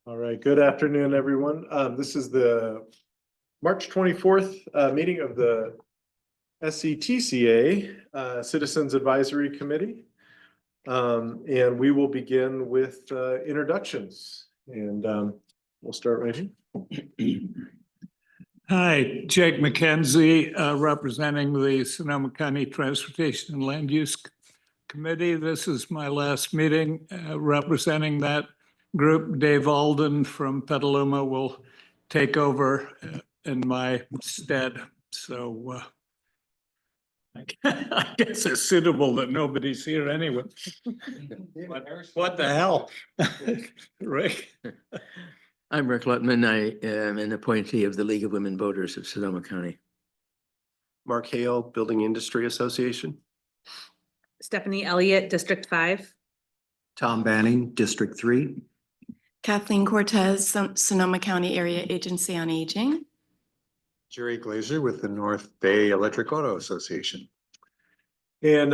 All right, good afternoon, everyone. This is the March 24th meeting of the SCTCA Citizens Advisory Committee. And we will begin with introductions, and we'll start right here. Hi, Jake McKenzie, representing the Sonoma County Transportation and Land Use Committee. This is my last meeting representing that group. Dave Alden from Petaluma will take over in my stead. So I guess it's suitable that nobody's here anyway. What the hell? Rick? I'm Rick Lutman. I am an appointee of the League of Women Voters of Sonoma County. Mark Hale, Building Industry Association. Stephanie Elliott, District 5. Tom Banning, District 3. Kathleen Cortez, Sonoma County Area Agency on Aging. Jerry Glazer with the North Bay Electric Auto Association. And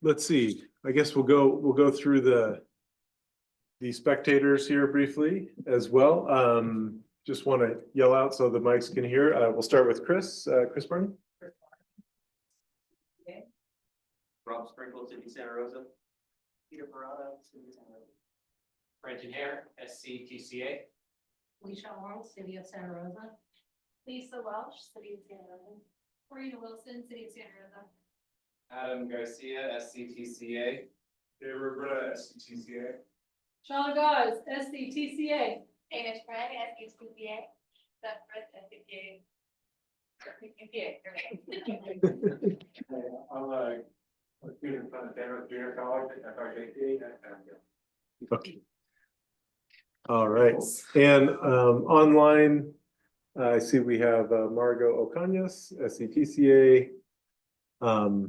let's see, I guess we'll go through the spectators here briefly as well. Just want to yell out so the mics can hear. We'll start with Chris Barney. Rob Sprinkle, City Santa Rosa. Peter Parada, City Santa Rosa. Brenton Hare, SCTCA. Alicia Arnold, City of Santa Rosa. Lisa Welsh, City of Santa Rosa. Marina Wilson, City of Santa Rosa. Adam Garcia, SCTCA. David Roberta, SCTCA. Shauna Gauze, SCTCA. Dana Spread, SCTCA. Seth Fritz, SCTCA. I'm a student from the Santa Rosa Junior College at SRJC. Okay. All right, and online, I see we have Margot Ocañas, SCTCA. Right,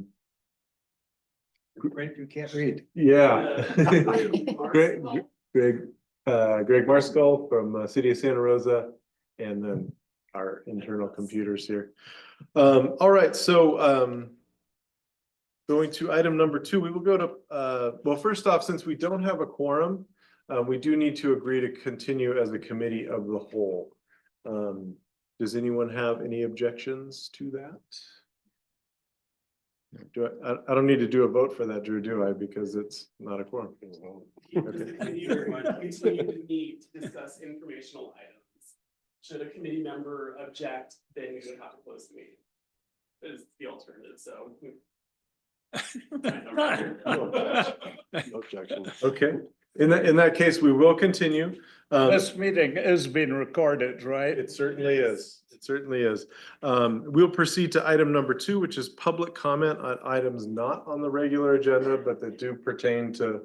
you can't read. Yeah. Greg Marskell from City of Santa Rosa, and then our internal computers here. All right, so going to item number 2, we will go to, well, first off, since we don't have a quorum, we do need to agree to continue as a committee of the whole. Does anyone have any objections to that? I don't need to do a vote for that, Drew, do I? Because it's not a quorum. Thank you very much. Continue to meet to discuss informational items. Should a committee member object, then we would have to close the meeting. Is the alternative, so. No objection. Okay, in that case, we will continue. This meeting is being recorded, right? It certainly is. It certainly is. We'll proceed to item number 2, which is public comment on items not on the regular agenda, but that do pertain to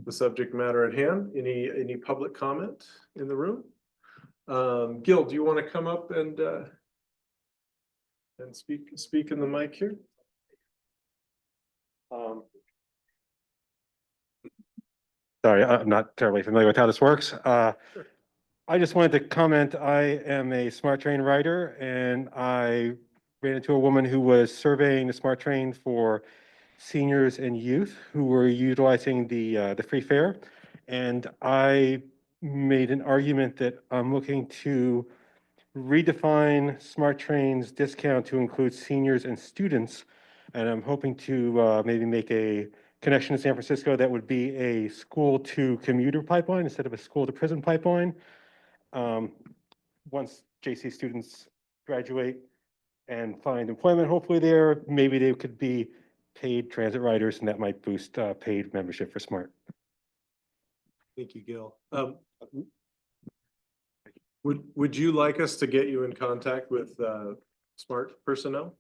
the subject matter at hand. Any public comment in the room? Gil, do you want to come up and speak in the mic here? Sorry, I'm not terribly familiar with how this works. I just wanted to comment, I am a Smart Train rider, and I ran into a woman who was surveying the Smart Train for seniors and youth who were utilizing the free fare. And I made an argument that I'm looking to redefine Smart Train's discount to include seniors and students. And I'm hoping to maybe make a connection to San Francisco that would be a school to commuter pipeline instead of a school to prison pipeline. Once JC students graduate and find employment, hopefully there, maybe they could be paid transit riders, and that might boost paid membership for Smart. Thank you, Gil. Would you like us to get you in contact with Smart personnel?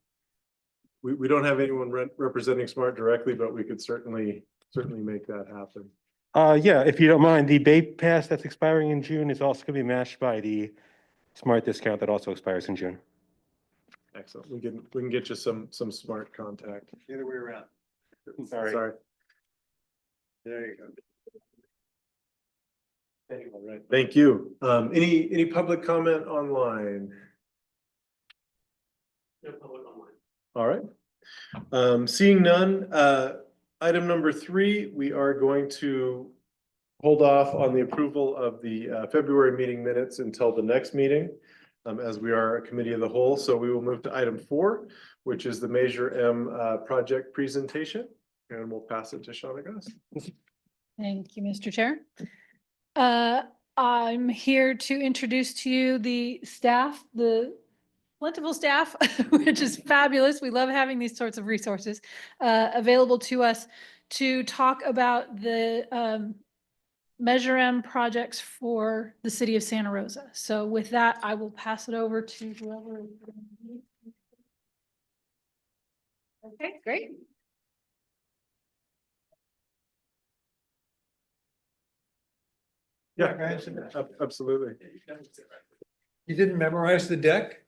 We don't have anyone representing Smart directly, but we could certainly make that happen. Yeah, if you don't mind, the BayPass that's expiring in June is also going to be matched by the Smart discount that also expires in June. Excellent. We can get you some Smart contact. The other way around. Sorry. There you go. All right. Thank you. Any public comment online? No public online. All right. Seeing none, item number 3, we are going to hold off on the approval of the February meeting minutes until the next meeting, as we are a committee of the whole. So we will move to item 4, which is the Measure M project presentation, and we'll pass it to Shauna Goss. Thank you, Mr. Chair. I'm here to introduce to you the staff, the plentiful staff, which is fabulous. We love having these sorts of resources available to us to talk about the Measure M projects for the city of Santa Rosa. So with that, I will pass it over to whoever. Okay, great. Yeah, absolutely. You didn't memorize the deck?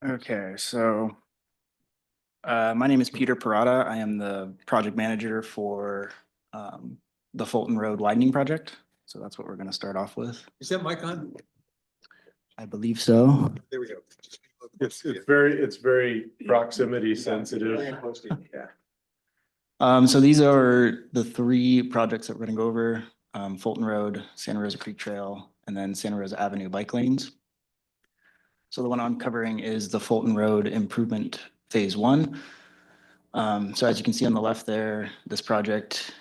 Okay, so my name is Peter Parada. I am the project manager for the Fulton Road widening project. So that's what we're going to start off with. Is that mic on? I believe so. There we go. It's very proximity sensitive. So these are the 3 projects that we're going to go over: Fulton Road, Santa Rosa Creek Trail, and then Santa Rosa Avenue bike lanes. So the one I'm covering is the Fulton Road Improvement Phase 1. So as you can see on the left there, this project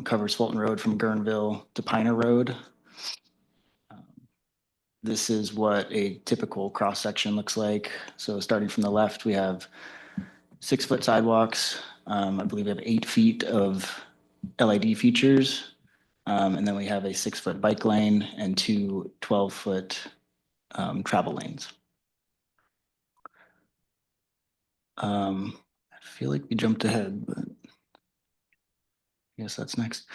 covers Fulton Road from Guerneville to Piner Road. This is what a typical cross-section looks like. So starting from the left, we have 6-foot sidewalks. I believe we have 8 feet of LID features. And then we have a 6-foot bike lane and 2 12-foot travel lanes. I feel like we jumped ahead, but I guess that's next.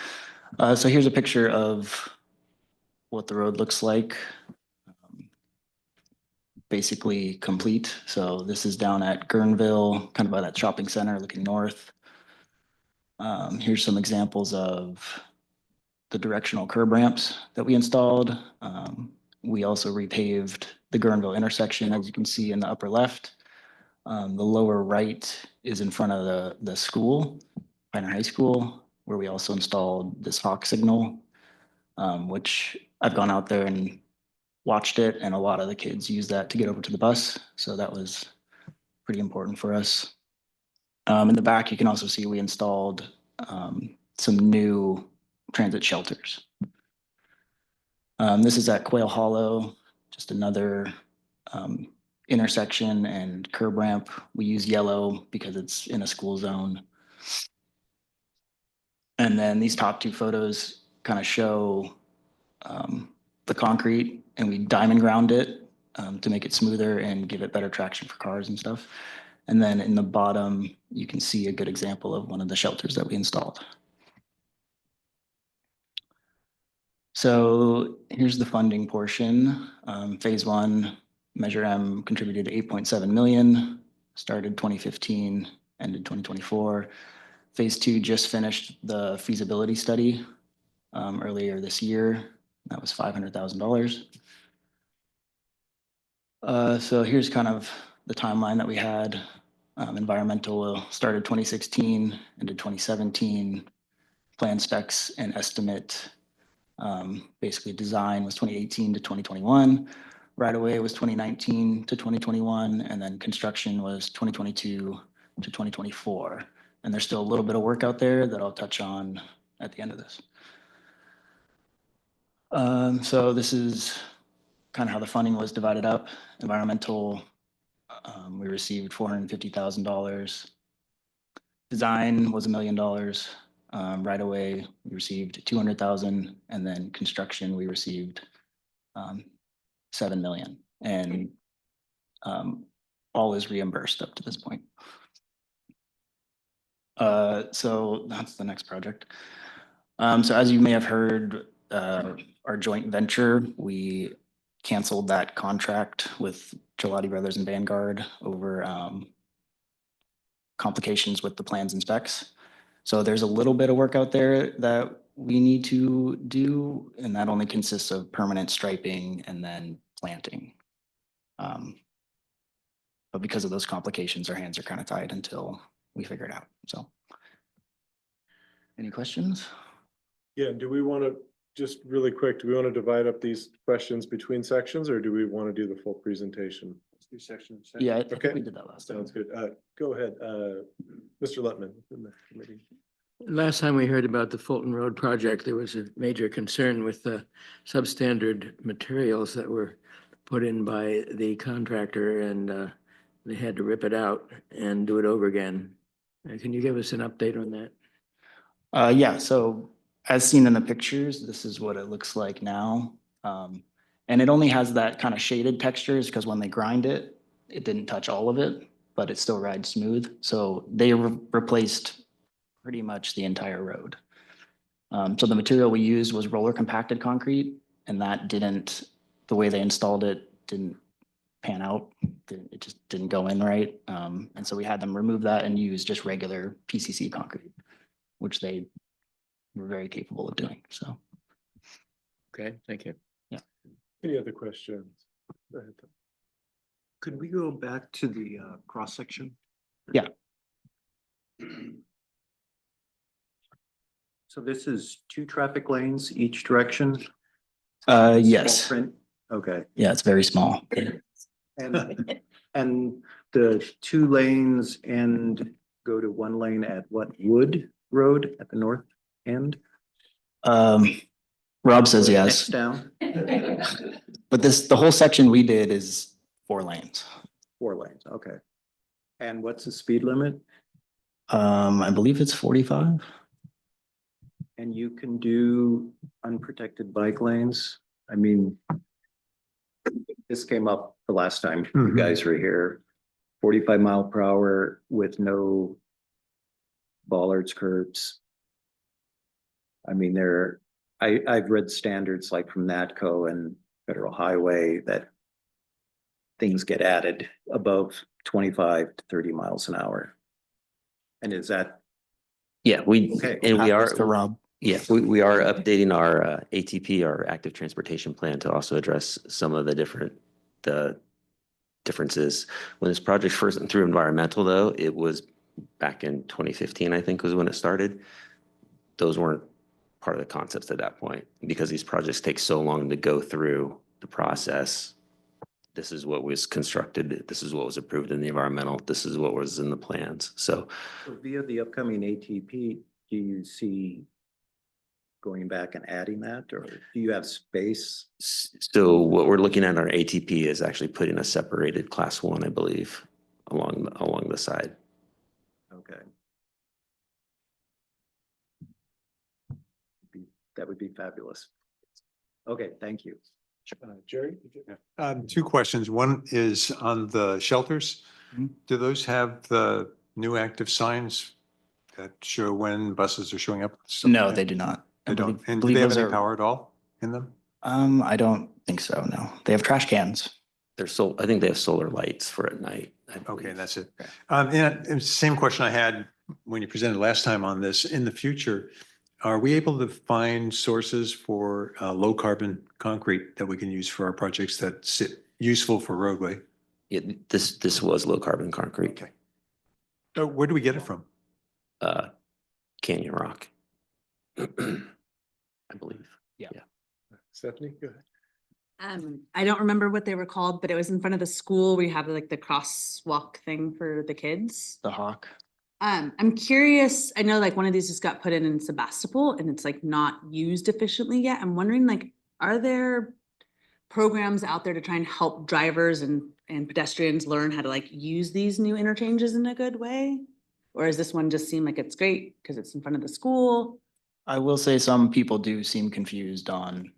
So here's a picture of what the road looks like. Basically complete. So this is down at Guerneville, kind of by that shopping center looking north. Here's some examples of the directional curb ramps that we installed. We also repaved the Guerneville intersection, as you can see in the upper left. The lower right is in front of the school, Piner High School, where we also installed this hawk signal, which I've gone out there and watched it, and a lot of the kids use that to get over to the bus. So that was pretty important for us. In the back, you can also see we installed some new transit shelters. This is at Quail Hollow, just another intersection and curb ramp. We use yellow because it's in a school zone. And then these top 2 photos kind of show the concrete, and we diamond ground it to make it smoother and give it better traction for cars and stuff. And then in the bottom, you can see a good example of one of the shelters that we installed. So here's the funding portion. Phase 1, Measure M contributed 8.7 million, started 2015, ended 2024. Phase 2 just finished the feasibility study earlier this year. That was $500,000. So here's kind of the timeline that we had. Environmental started 2016 into 2017. Plan specs and estimate, basically design was 2018 to 2021. Right away was 2019 to 2021, and then construction was 2022 to 2024. And there's still a little bit of work out there that I'll touch on at the end of this. So this is kind of how the funding was divided up. Environmental, we received $450,000. Design was $1 million. Right away, we received 200,000, and then construction, we received 7 million, and all is reimbursed up to this point. So that's the next project. So as you may have heard, our joint venture, we canceled that contract with Gelati Brothers and Vanguard over complications with the plans and specs. So there's a little bit of work out there that we need to do, and that only consists of permanent striping and then planting. But But because of those complications, our hands are kind of tied until we figure it out. So. Any questions? Yeah, do we want to, just really quick, do we want to divide up these questions between sections or do we want to do the full presentation? Let's do section. Yeah, I think Okay. we did that last time. Sounds good. Go ahead, Mr. Letman in the committee. Last time we heard about the Fulton Road project, there was a major concern with the substandard materials that were put in by the contractor, and they had to rip it out and do it over again. Can you give us an update on that? Yeah, so as seen in the pictures, this is what it looks like now. And it only has that kind of shaded textures because when they grind it, it didn't touch all of it, but it still rides smooth. So they replaced pretty much the entire road. So the material we used was roller compacted concrete, and that didn't, the way they installed it didn't pan out. It just didn't go in right. And so we had them remove that and use just regular PCC concrete, which they were very capable of doing. So. Okay, thank you. Yeah. Any other questions? Go ahead. Could we go back to the cross section? Yeah. So this is 2 traffic lanes each direction? Yes. Small print? Okay. Yeah, it's very small. And the 2 lanes and go to 1 lane at what, Wood Road at the north end? Rob says Next yes, down, but the whole section we did is 4 lanes. 4 lanes, okay. And what's the speed limit? I believe it's 45. And you can do unprotected bike lanes? I mean, this came up the last time you guys were here. 45 mile per hour with no bollards, curbs. I mean, I've read standards like from NATCO and Federal Highway that things get added above 25 to 30 miles an hour. And is that? Yeah, we are. For Rob. Yeah, we are updating our ATP, our active transportation plan, to also address some of the differences. When this project first went through environmental, though, it was back in 2015, I think was when it started. Those weren't part of the concepts at that point, because these projects take so long to go through the process. This is what was constructed. This is what was approved in the environmental. This is what was in the plans. So Via the upcoming ATP, do you see going back and adding that, or do you have space? So what we're looking at our ATP is actually putting a separated class 1, I believe, along the side. Okay. That would be fabulous. Okay, thank you. Jerry? 2 questions. One is on the shelters. Do those have the new active signs that show when buses are showing up? No, they do not. They don't. And do believe they have those any are- power at all in them? I don't think so, no. They have trash cans. I think they have solar lights for at night. Okay, that's it. And it's the same question I had when you presented last time on this. In the future, are we able to find sources for low carbon concrete that we can use for our projects that's useful for roadway? Yeah, this was low carbon concrete. Okay. Where do we get it from? Canyon Rock, I believe. Yeah. Stephanie, go ahead. I don't remember what they were called, but it was in front of the school where you have like the crosswalk thing for the kids. The Hawk. I'm curious, I know like one of these just got put in Sebastopol and it's like not used efficiently yet. I'm wondering like, are there programs out there to try and help drivers and pedestrians learn how to like use these new interchanges in a good way? Or does this one just seem like it's great because it's in front of the school? I will say some people do seem confused on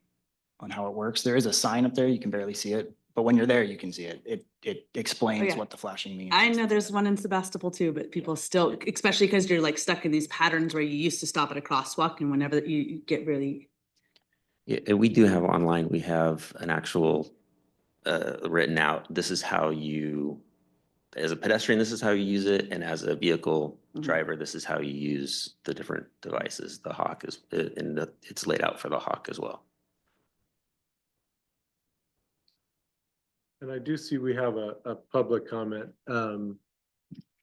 how it works. There is a sign up there. You can barely see it, but when you're there, you can see it. It explains what the flashing means. I know there's one in Sebastopol too, but people still, especially because you're like stuck in these patterns where you used to stop at a crosswalk and whenever you get really. Yeah, and we do have online, we have an actual written out, this is how you, as a pedestrian, this is how you use it. And as a vehicle driver, this is how you use the different devices. The Hawk is, it's laid out for the Hawk as well. And I do see we have a public comment.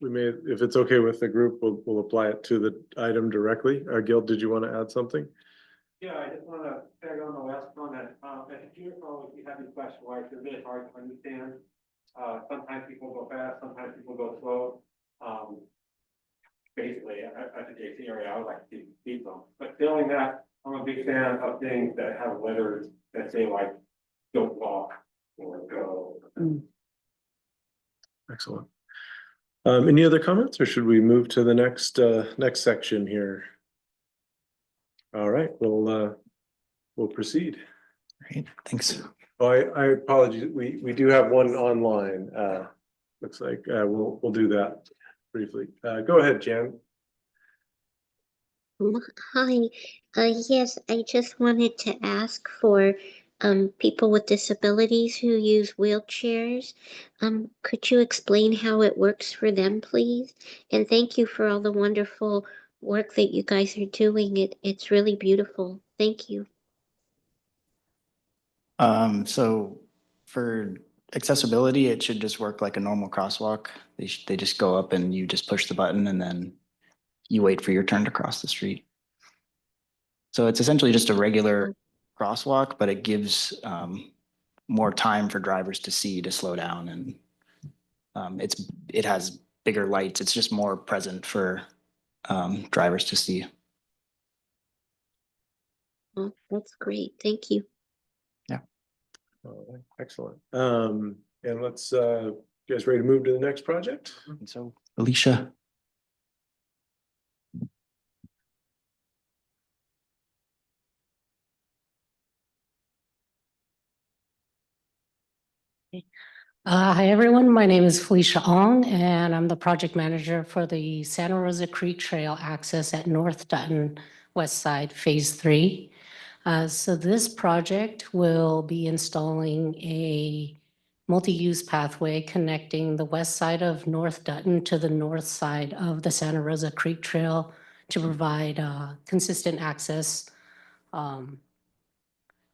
We may, if it's okay with the group, we'll apply it to the item directly. Gil, did you want to add something? Yeah, I just want to tag on the last comment. As a junior college, we have these flash lights, they're really hard to understand. Sometimes people go fast, sometimes people go slow. Basically, at the JC area, I would like to see speed bumps. But failing that, I'm a big fan of things that have letters that say like, don't walk or go. Excellent. Any other comments, or should we move to the next section here? All right, we'll proceed. Great, thanks. Oh, I apologize. We do have one online. Looks like we'll do that briefly. Go ahead, Jan. Hi, yes, I just wanted to ask for people with disabilities who use wheelchairs. Could you explain how it works for them, please? And thank you for all the wonderful work that you guys are doing. It's really beautiful. Thank you. So for accessibility, it should just work like a normal crosswalk. They just go up and you just push the button and then you wait for your turn to cross the street. So it's essentially just a regular crosswalk, but it gives more time for drivers to see, to slow down, and it has bigger lights. It's just more present for drivers to see. Oh, that's great. Thank you. Yeah. All right, excellent. And let's you guys ready to move to the next project? And so, Alicia. Hi, everyone. My name is Felicia Ong, and I'm the project manager for the Santa Rosa Creek Trail access at North Dutton West Side Phase 3. So this project will be installing a multi-use pathway connecting the west side of North Dutton to the north side of the Santa Rosa Creek Trail to provide consistent access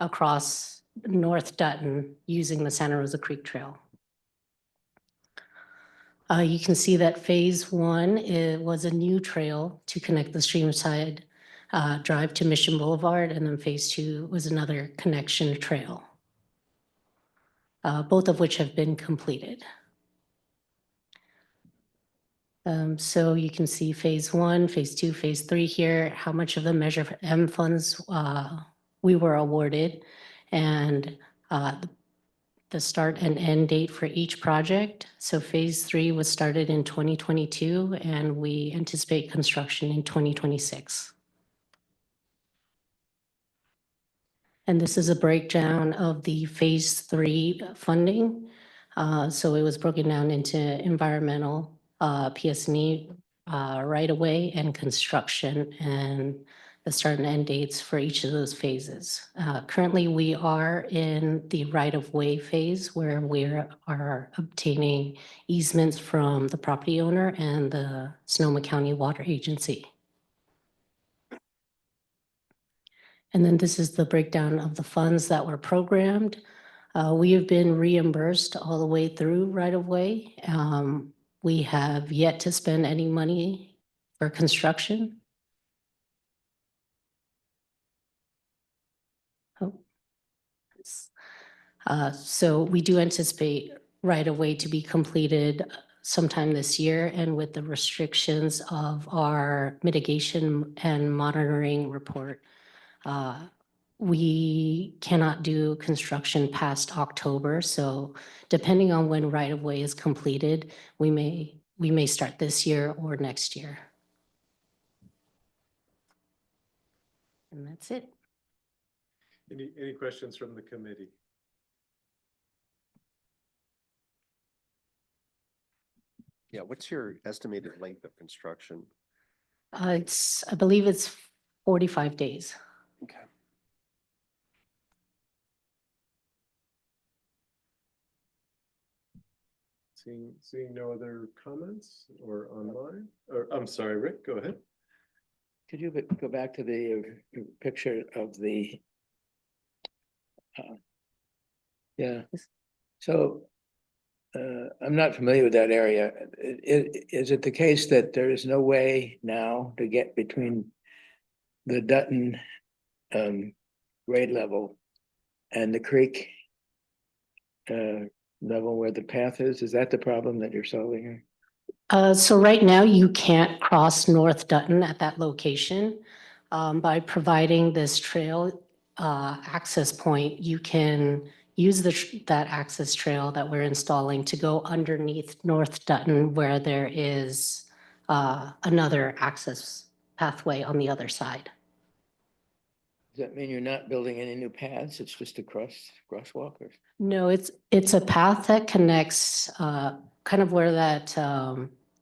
across North Dutton using the Santa Rosa Creek Trail. You can see that phase 1 was a new trail to connect the Streamside Drive to Mission Boulevard, and then phase 2 was another connection trail, both of which have been completed. So you can see phase 1, phase 2, phase 3 here, how much of the Measure M funds we were awarded, and the start and end date for each project. So phase 3 was started in 2022, and we anticipate construction in 2026. And this is a breakdown of the phase 3 funding. So it was broken down into environmental, PS&E, right-of-way, and construction, and the start and end dates for each of those phases. Currently, we are in the right-of-way phase where we are obtaining easements from the property owner and the Sonoma County Water Agency. And then this is the breakdown of the funds that were programmed. We have been reimbursed all the way through right-of-way. We have yet to spend any money for construction. So we do anticipate right-of-way to be completed sometime this year, and with the restrictions of our mitigation and monitoring report, we cannot do construction past October. So depending on when right-of-way is completed, we may start this year or next year. And that's it. Any questions from the committee? Yeah, what's your estimated length of construction? I believe it's 45 days. Okay. Seeing no other comments or online, or I'm sorry, Rick, go ahead. Could you go back to the picture of the, yeah, so I'm not familiar with that area. Is it the case that there is no way now to get between the Dutton grade level and the creek level where the path is? Is that the problem that you're solving here? So right now you can't cross North Dutton at that location. By providing this trail access point, you can use that access trail that we're installing to go underneath North Dutton where there is another access pathway on the other side. Does that mean you're not building any new paths? It's just a crosswalk or? No, it's a path that connects kind of where that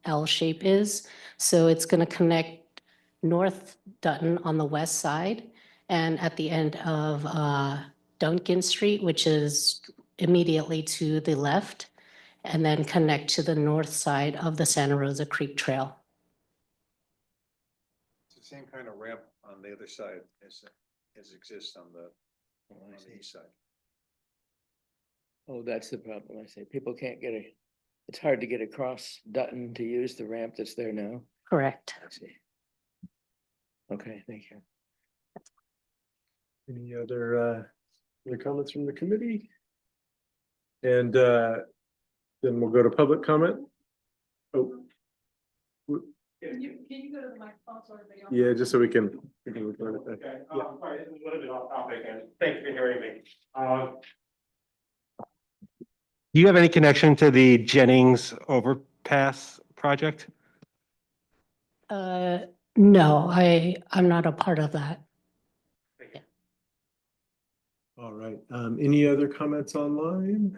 L shape is. So it's going to connect North Dutton on the west side and at the end of Duncan Street, which is immediately to the left, and then connect to the north side of the Santa Rosa Creek Trail. It's the same kind of ramp on the other side as exists on the east side. Oh, that's the problem. I say people can't get it's hard to get across Dutton to use the ramp that's there now. Correct. I see. Okay, thank you. Any other comments from the committee? And then we'll go to public comment. Oh. Can you go to the microphone so everybody else? Yeah, just so we can record it. Okay, sorry, this is a little bit off topic, and thanks for hearing me. Do you have any connection to the Jennings overpass project? No, I'm not a part of that. All right, any other comments online?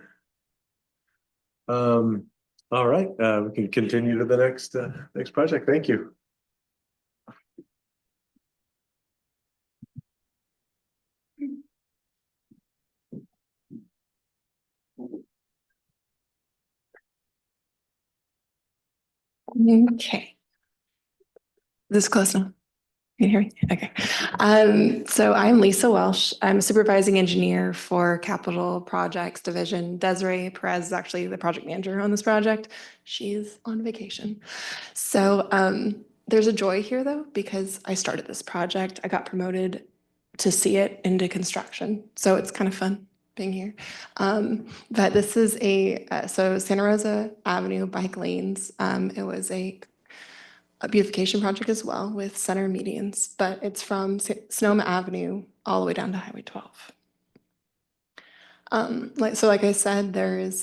All right, we can continue to the next project. Thank you. Okay. This is close enough. Can you hear me? Okay. So I'm Lisa Welsh. I'm a supervising engineer for Capital Projects Division. Desiree Perez is actually the project manager on this project. She's on vacation. So there's a joy here though, because I started this project. I got promoted to see it into construction. So it's kind of fun being here. But this is so Santa Rosa Avenue bike lanes. It was a beautification project as well with center medians, but it's from Sonoma Avenue all the way down to Highway 12. Like I said,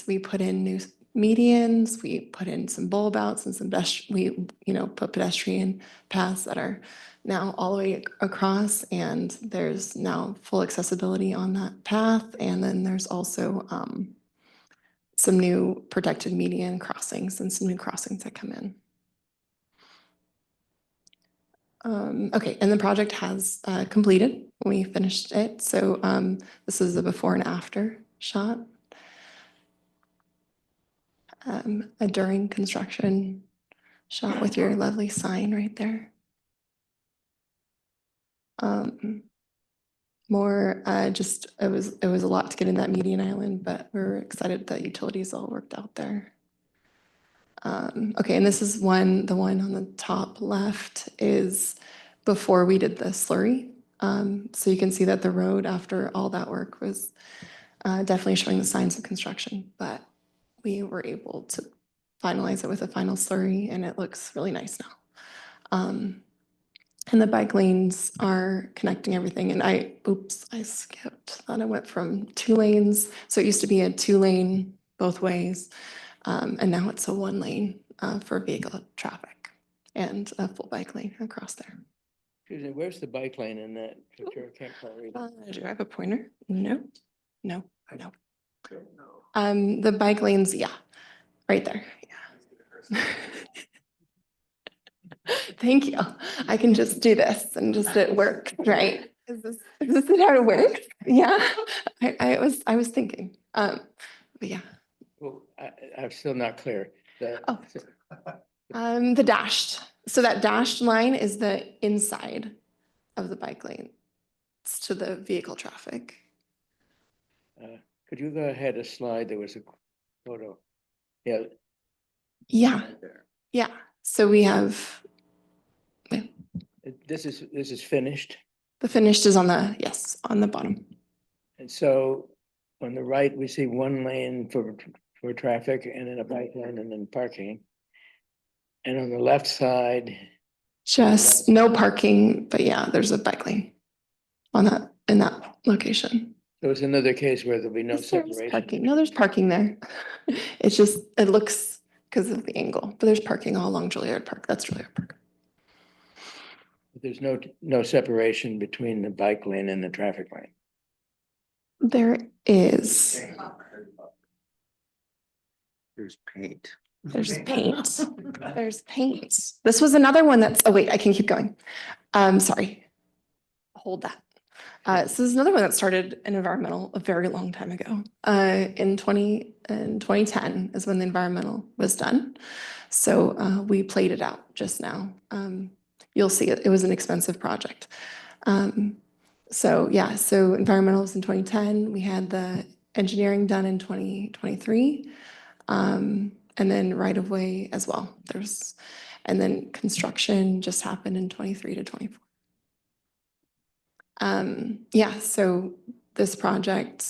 we put in new medians, we put in some bulb outs and some put pedestrian paths that are now all the way across, and there's now full accessibility on that path. And then there's also some new protected median crossings and some new crossings that come in. Okay, and the project has completed. We finished it. So this is a before and after shot. A during construction shot with your lovely sign right there. It was a lot to get in that median island, but we're excited that utilities all worked out there. Okay, and this is the one on the top left is before we did the slurry. So you can see that the road after all that work was definitely showing the signs of construction, but we were able to finalize it with a final slurry and it looks really nice now. And the bike lanes are connecting everything. And I skipped. Thought I went from 2 lanes. So it used to be a 2-lane both ways. And now it's a 1 lane for vehicle traffic and a full bike lane across there. Excuse me, where's the bike lane in that picture? I can't quite read it. Do I have a pointer? No. The bike lanes, yeah, right there. Yeah. Thank you. I can just do this and just it works, right? Is this how it works? Yeah. I was thinking. But yeah. Well, I'm still not clear. The dashed. So that dashed line is the inside of the bike lane. It's to the vehicle traffic. Could you go ahead a slide? There was a photo. Yeah. Yeah, yeah. So we have, This is finished. the finished is on the, yes, on the bottom. And so on the right, we see one lane for traffic and then a bike lane and then parking. And on the left side, Just no parking, but yeah, there's a bike lane on that, in that location. there was another case where there'll be no Yes, there is separation. parking. No, there's parking there. It's just, it looks because of the angle, but there's parking all along Juilliard Park. That's Juilliard Park. There's no separation between the bike lane and the traffic lane. There is. There's paint. There's paint. There's paint. This was another one that's, oh wait, I can keep going. Sorry. Hold that. So this is another one that started in environmental a very long time ago. In 2010 is when the environmental was done. So we played it out just now. You'll see it. It was an expensive project. So yeah, so environmental was in 2010. We had the engineering done in 2023. And then right of way as well. And then construction just happened in 23 to 24. Yeah, so this project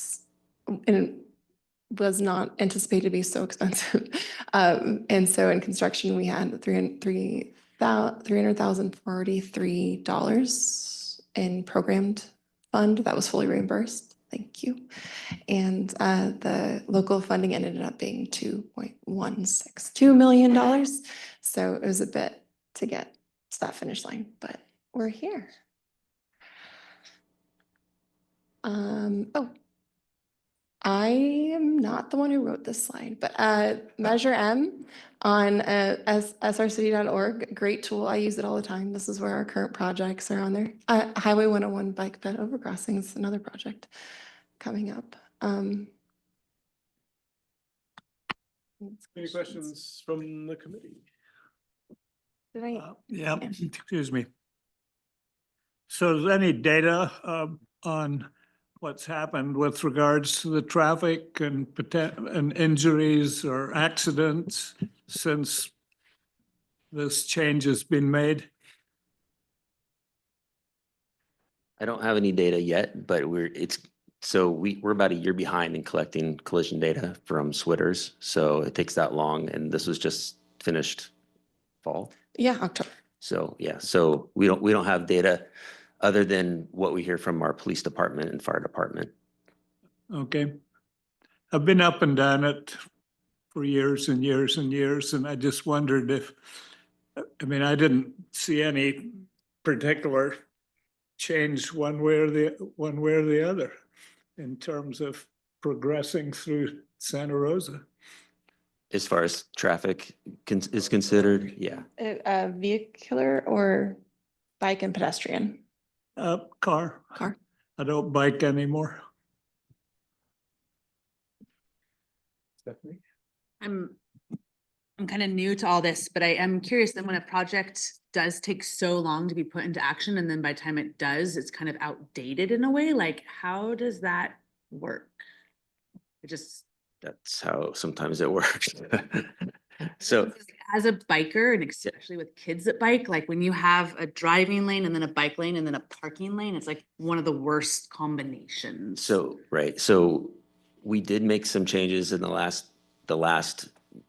was not anticipated to be so expensive. And so in construction, we had $300,043 in programmed fund that was fully reimbursed. Thank you. And the local funding ended up being $2.162 million. So it was a bit to get to that finish line, but we're here. Oh, I am not the one who wrote this slide, but Measure M on srcity.org, great tool. I use it all the time. This is where our current projects are on there. Highway 101 bike bed overcrossing is another project coming up. Any questions from the committee? Did I? Yeah, excuse me. So is any data on what's happened with regards to the traffic and injuries or accidents since this change has been made? I don't have any data yet, but we're about a year behind in collecting collision data from Switters. So it takes that long, and this was just finished fall. Yeah, October. So yeah, so we don't have data other than what we hear from our police department and fire department. Okay. I've been up and down it for years and years and years, and I just wondered if, I mean, I didn't see any particular change one way or the other in terms of progressing through Santa Rosa. As far as traffic is considered, yeah. Vehicular or bike and pedestrian? Car. Car. I don't bike anymore. Stephanie? I'm kind of new to all this, but I am curious that when a project does take so long to be put into action, and then by the time it does, it's kind of outdated in a way, like how does that work? That's how sometimes it works. So As a biker, and especially with kids that bike, like when you have a driving lane and then a bike lane and then a parking lane, it's like one of the worst combinations. So, right. So we did make some changes in the last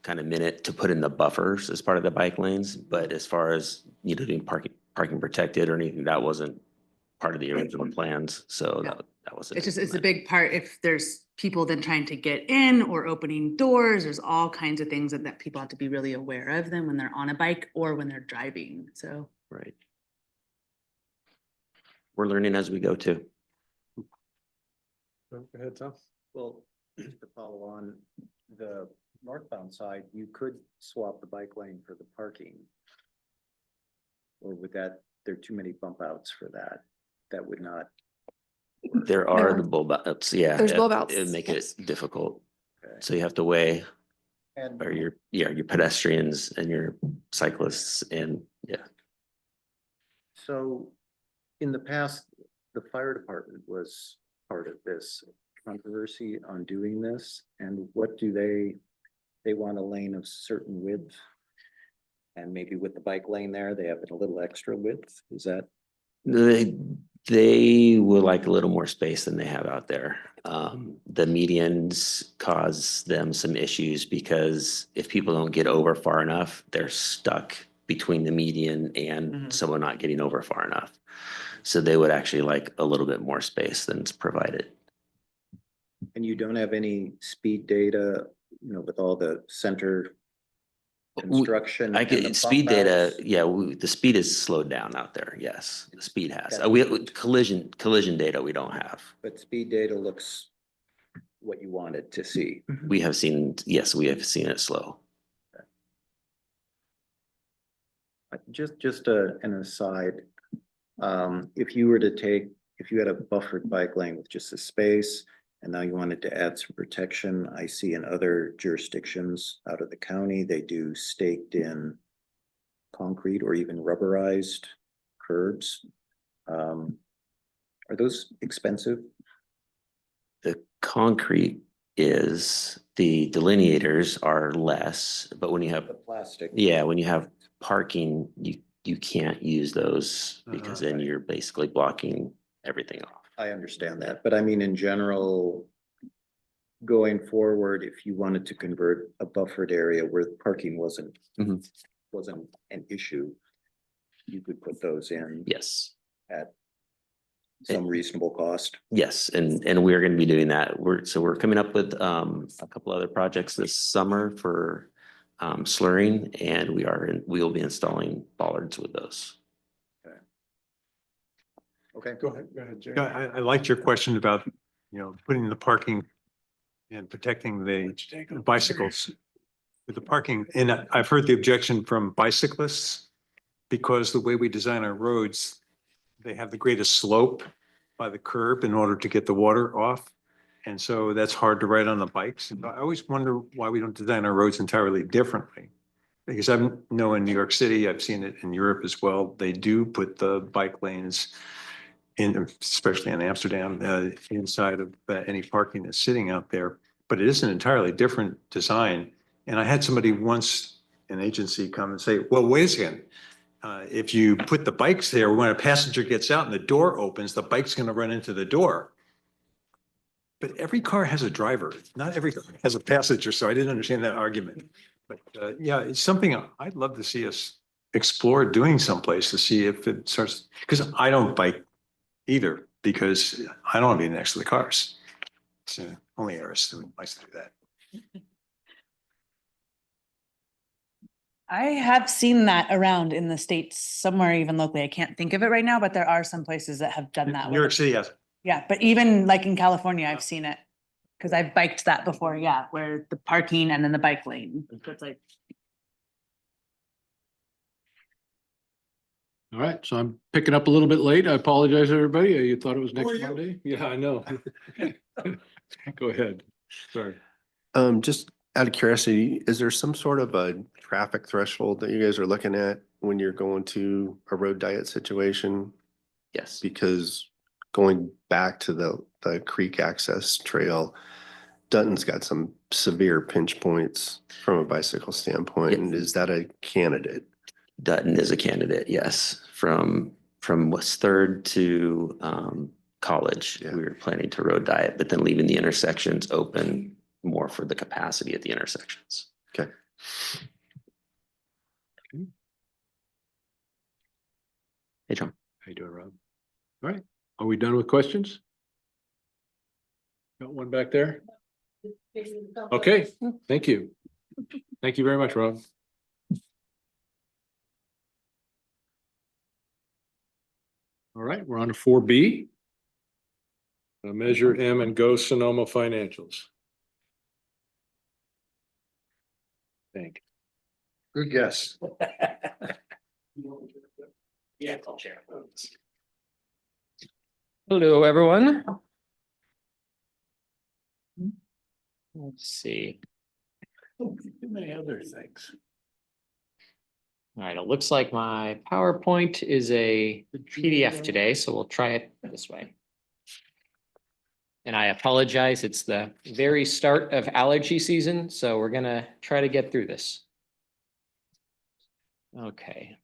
kind of minute to put in the buffers as part of the bike lanes. But as far as, doing parking protected or anything, that wasn't part of the original plans. So Yeah. that wasn't. It's a big part if there's people then trying to get in or opening doors. There's all kinds of things that people have to be really aware of them when they're on a bike or when they're driving. So. Right. We're learning as we go too. Go ahead, Tom. Well, to follow on the northbound side, you could swap the bike lane for the parking. Or would there are too many bump outs for that? That would not. There are the bulb outs, yeah. There's bulb outs, It'd make yes. it difficult. Okay. So you have to weigh And or your pedestrians and your cyclists and yeah. so in the past, the fire department was part of this controversy on doing this. And what do they they want a lane of certain width. And maybe with the bike lane there, they have a little extra width, is that? They would like a little more space than they have out there. The medians cause them some issues because if people don't get over far enough, they're stuck between the median and someone not getting over far enough. So they would actually like a little bit more space than's provided. And you don't have any speed data, you know, with all the center construction? I and the get speed bump data. outs? Yeah, the speed is slowed down out there. Yes, the speed has. Okay. We collision data we don't have. But speed data looks what you wanted to see. We have seen, yes, we have seen it slow. Just an aside, if you were to if you had a buffered bike lane with just a space, and now you wanted to add some protection, I see in other jurisdictions out of the county, they do staked in concrete or even rubberized curbs. Are those expensive? The concrete the delineators are less, but when you have The plastic. yeah, when you have parking, you can't use those because then you're basically blocking everything off. I understand that, but I mean, in general, going forward, if you wanted to convert a buffered area where parking wasn't an issue, you could put those in. Yes. At some reasonable cost. Yes, and we're going to be doing that. We're coming up with a couple other projects this summer for slurring, and we will be installing bollards with those. Okay. Go ahead, Jerry. Yeah, I liked your question about, putting the parking and protecting the bicycles with the parking. And I've heard the objection from bicyclists because the way we design our roads, they have the greatest slope by the curb in order to get the water off. And so that's hard to ride on the bikes. I always wonder why we don't design our roads entirely differently. Because I know in New York City, I've seen it in Europe as well, they do put the bike lanes in, especially in Amsterdam, inside of any parking that's sitting out there. But it is an entirely different design. And I had somebody once, an agency, come and say, well, wait a second. If you put the bikes there, when a passenger gets out and the door opens, the bike's going to run into the door. But every car has a driver. Not every car has a passenger. So I didn't understand that argument. But yeah, it's something I'd love to see us explore doing someplace to see if it starts, because I don't bike either, because I don't want to be next to the cars. So only Eris who likes to do that. I have seen that around in the States somewhere, even locally. I can't think of it right now, but there are some places that have done that. New York City has. Yeah, but even like in California, I've seen it. Cause I've biked that before, yeah, where the parking and then the bike lane. So it's like, All right, so I'm picking up a little bit late. I apologize, everybody. You thought it was next Monday? Yeah, I know. Go ahead. Sorry. Just out of curiosity, is there some sort of a traffic threshold that you guys are looking at when you're going to a road diet situation? Yes. Because going back to the creek access trail, Dutton's got some severe pinch points from a bicycle standpoint. And is that a candidate? Dutton is a candidate, yes. From West Third to College, we were planning to road diet, but then leaving the intersections open more for the capacity at the intersections. Okay. Hey, John. How you doing, Rob? All right, are we done with questions? Got one back there? Okay, thank you. Thank you very much, Rob. All right, we're on to 4B. Measure M and Go Sonoma financials. Thank you. Good guess. Yeah, I'll share. Hello, everyone. Let's see. Too many other things. All right, it looks like my PowerPoint is a PDF today, so we'll try it this way. And I apologize, it's the very start of allergy season, so we're gonna try to get through this. Okay.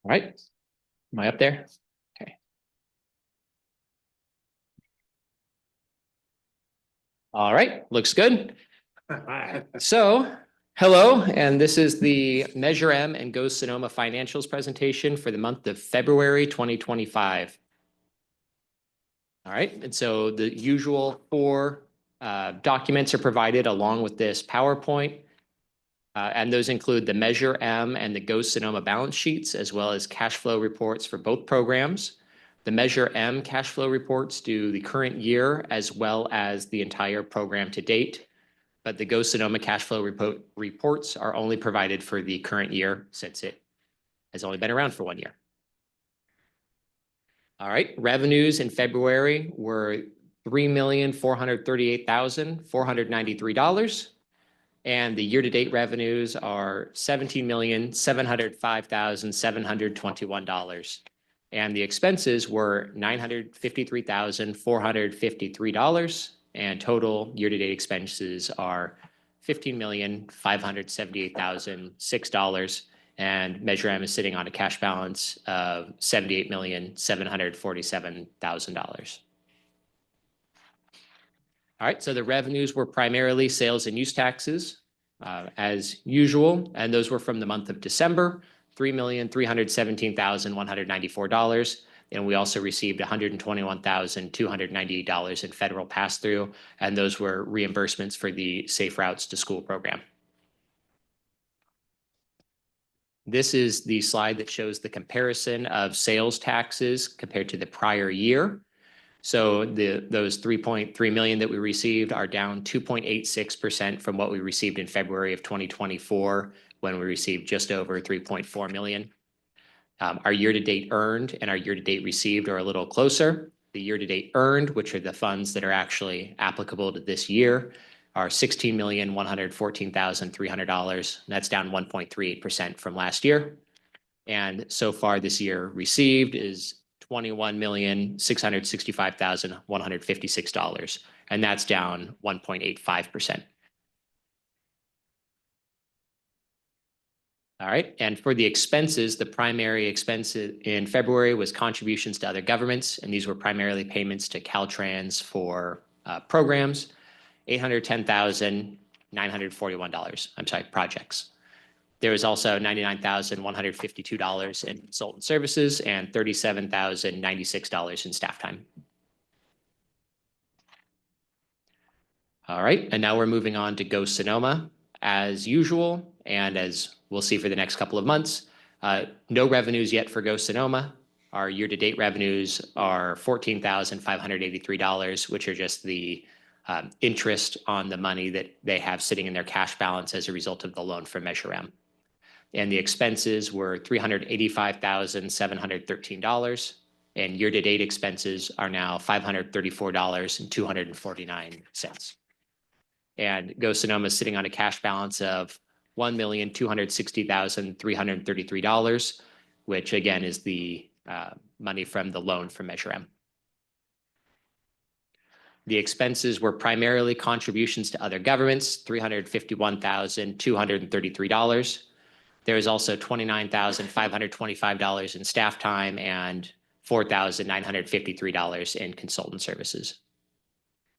All right, am I up there? Okay. All right, looks good. So, hello, and this is the Measure M and Go Sonoma financials presentation for the month of February 2025. All right, and so the usual four documents are provided along with this PowerPoint. And those include the Measure M and the Go Sonoma balance sheets, as well as cash flow reports for both programs. The Measure M cash flow reports do the current year as well as the entire program to date. But the Go Sonoma cash flow reports are only provided for the current year since it has only been around for 1 year. All right, revenues in February were $3,438,493. And the year-to-date revenues are $17,705,721. And the expenses were $953,453. And total year-to-date expenses are $15,578,006. And Measure M is sitting on a cash balance of $78,747,000. All right, so the revenues were primarily sales and use taxes, as usual, and those were from the month of December, $3,317,194. And we also received $121,298 in federal pass-through, and those were reimbursements for the Safe Routes to School program. This is the slide that shows the comparison of sales taxes compared to the prior year. So those 3.3 million that we received are down 2.86% from what we received in February of 2024, when we received just over 3.4 million. Our year-to-date earned and our year-to-date received are a little closer. The year-to-date earned, which are the funds that are actually applicable to this year, are $16,114,300. That's down 1.38% from last year. And so far this year received is $21,665,156, and that's down 1.85%. All right, and for the expenses, the primary expense in February was contributions to other governments, and these were primarily payments to Caltrans for programs, $810,941. I'm sorry, projects. There was also $99,152 in consultant services and $37,096 in staff time. All right, and now we're moving on to Go Sonoma. As usual, and as we'll see for the next couple of months, no revenues yet for Go Sonoma. Our year-to-date revenues are $14,583, which are just the interest on the money that they have sitting in their cash balance as a result of the loan from Measure M. And the expenses were $385,713, and year-to-date expenses are now $534,249. And Go Sonoma is sitting on a cash balance of $1,260,333, which again is the money from the loan from Measure M. The expenses were primarily contributions to other governments, $351,233. There is also $29,525 in staff time and $4,953 in consultant services.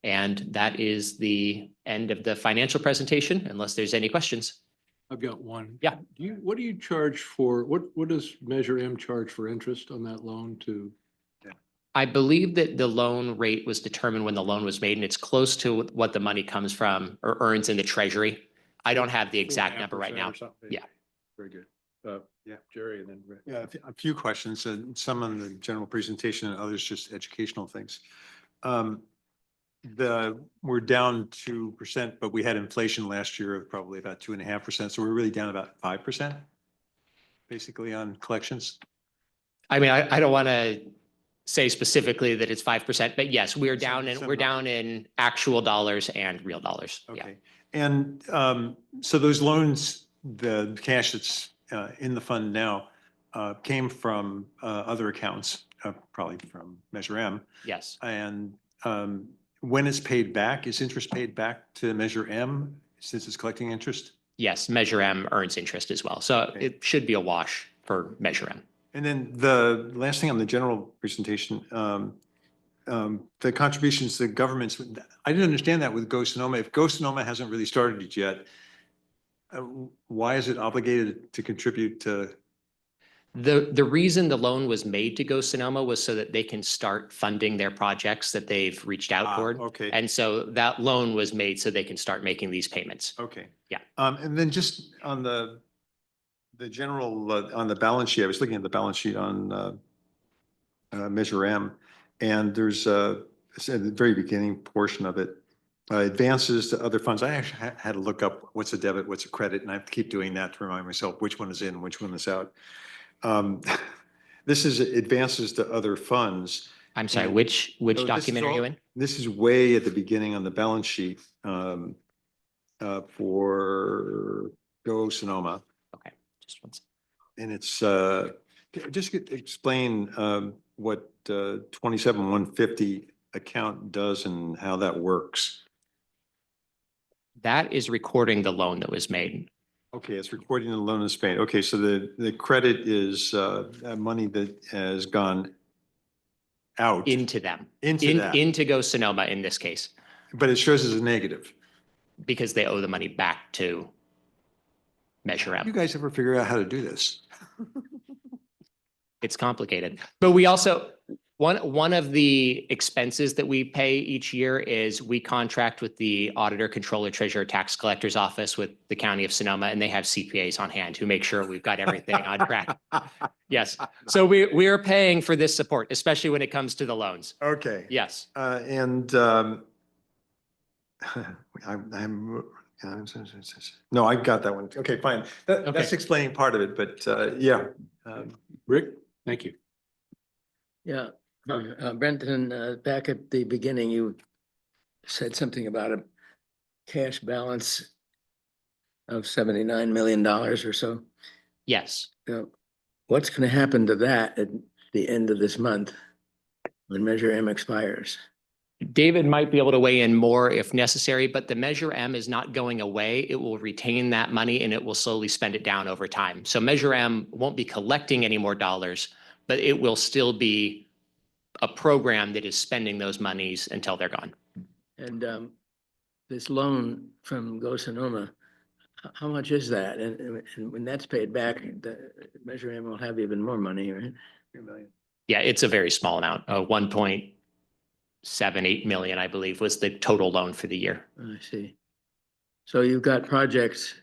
And that is the end of the financial presentation, unless there's any questions. I've got one. Yeah. What do you charge for, what does Measure M charge for interest on that loan to? I believe that the loan rate was determined when the loan was made, and it's close to what the money comes from or earns in the treasury. I don't have the exact number right now. Yeah. Very good. Yeah, Jerry, and then Rick. Yeah, a few questions, and some on the general presentation and others just educational things. We're down 2%, but we had inflation last year of probably about 2.5%. So we're really down about 5%, basically, on collections. I mean, I don't want to say specifically that it's 5%, but yes, we're down in actual dollars and real dollars. Okay. And so those loans, the cash that's in the fund now, came from other accounts, probably from Measure M. Yes. And when it's paid back, is interest paid back to Measure M since it's collecting interest? Yes, Measure M earns interest as well. So it should be a wash for Measure M. And then the last thing on the general presentation, the contributions to governments, I didn't understand that with Go Sonoma. If Go Sonoma hasn't really started it yet, why is it obligated to contribute to? The reason the loan was made to Go Sonoma was so that they can start funding their projects that they've reached out toward. Okay. And so that loan was made so they can start making these payments. Okay. Yeah. And then just on the general, on the balance sheet, I was looking at the balance sheet on Measure M, and there's it's at the very beginning portion of it, advances to other funds. I actually had to look up what's a debit, what's a credit, and I have to keep doing that to remind myself which one is in, which one is out. This is advances to other funds. I'm sorry, which document are you in? This is way at the beginning on the balance sheet for Go Sonoma. Okay, just one second. And it's just explain what 27-150 account does and how that works. That is recording the loan that was made. Okay, it's recording the loan in Spain. Okay, so the credit is money that has gone out into them, that. into Go Sonoma in this case. But it shows as a negative. Because they owe the money back to Measure M. You guys ever figure out how to do this? It's complicated. But we also, one of the expenses that we pay each year is we contract with the auditor, controller, treasurer, tax collector's office with the county of Sonoma, and they have CPAs on hand who make sure we've got everything on track. Yes. So we are paying for this support, especially when it comes to the loans. Okay. Yes. No, I got that one. Okay, fine. That's explaining part of it, but yeah. Rick, thank you. Yeah, Brenton, back at the beginning, you said something about a cash balance of $79 million or so. Yes. What's going to happen to that at the end of this month when Measure M expires? David might be able to weigh in more if necessary, but the Measure M is not going away. It will retain that money and it will slowly spend it down over time. So Measure M won't be collecting any more dollars, but it will still be a program that is spending those monies until they're gone. And this loan from Go Sonoma, how much is that? And when that's paid back, the Measure M will have even more money, right? 3 million. Yeah, it's a very small amount. 1.78 million, I believe, was the total loan for the year. I see. So you've got projects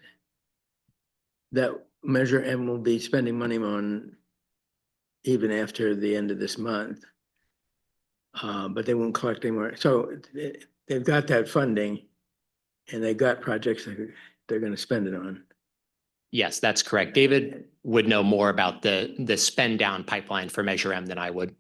that Measure M will be spending money on even after the end of this month. But they won't collect anymore. So they've got that funding and they've got projects that they're going to spend it on. Yes, that's correct. David would know more about the spend down pipeline for Measure M than I would.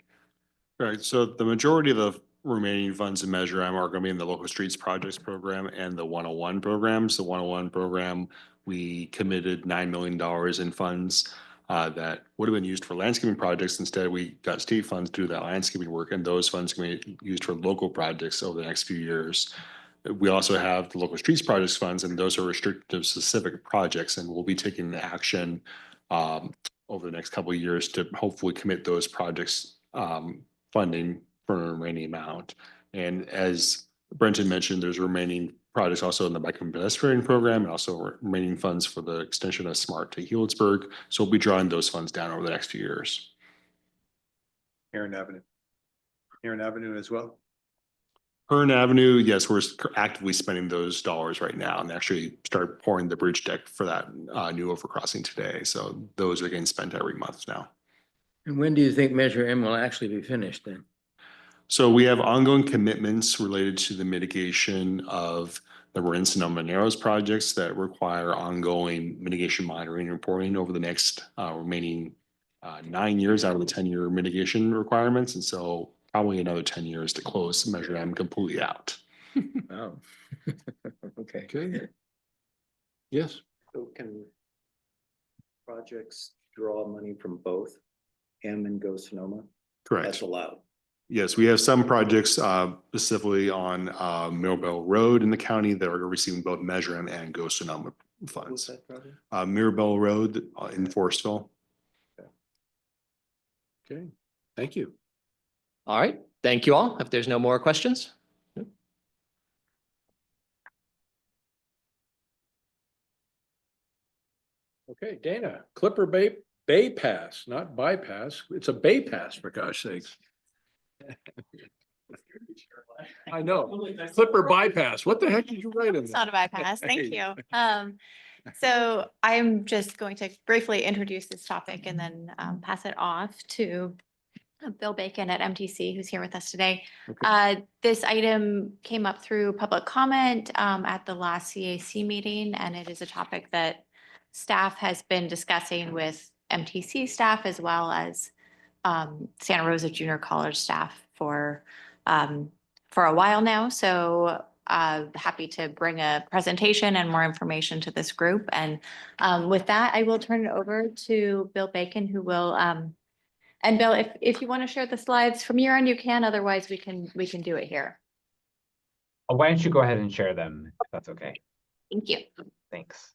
Right, so the majority of the remaining funds in Measure M are going to be in the local streets projects program and the 101 programs. The 101 program, we committed $9 million in funds that would have been used for landscaping projects. Instead, we got state funds to do that landscaping work, and those funds can be used for local projects over the next few years. We also have the local streets projects funds, and those are restricted to specific projects, and we'll be taking the action over the next couple of years to hopefully commit those projects funding for a remaining amount. And as Brenton mentioned, there's remaining projects also in the bike and pedestrian program, and also remaining funds for the extension of SMART to Healdsburg. So we'll be drawing those funds down over the next few years. Heron Avenue as well. Hearn Avenue, yes, we're actively spending those dollars right now and actually start pouring the bridge deck for that new overcrossing today. So those are getting spent every month now. And when do you think Measure M will actually be finished then? So we have ongoing commitments related to the mitigation of the Marin Sonoma Narrows projects that require ongoing mitigation monitoring and reporting over the next remaining 9 years out of the 10-year mitigation requirements. And so probably another 10 years to close Measure M completely out. Wow. Okay. Okay. Yes. So can projects draw money from both M and Go Sonoma? Correct. That's allowed. Yes, we have some projects specifically on Mirabel Road in the county that are receiving both Measure M and Go Sonoma What's funds. that project? Mirabel Road in Forestville. Okay, thank you. All right, thank you all. If there's no more questions. Okay, Dana, Clipper BayPass, not bypass. It's a BayPass for gosh sakes. I know. Clipper bypass. What the heck did you write in It's there? not a bypass. Thank you. So I'm just going to briefly introduce this topic and then pass it off to Bill Bacon at MTC, who's here with us today. This item came up through public comment at the last CAC meeting, and it is a topic that staff has been discussing with MTC staff as well as Santa Rosa Junior College staff for a while now. So happy to bring a presentation and more information to this group. And with that, I will turn it over to Bill Bacon, who will and Bill, if you want to share the slides from your end, you can. Otherwise, we can do it here. Why don't you go ahead and share them, if that's okay? Thank you. Thanks.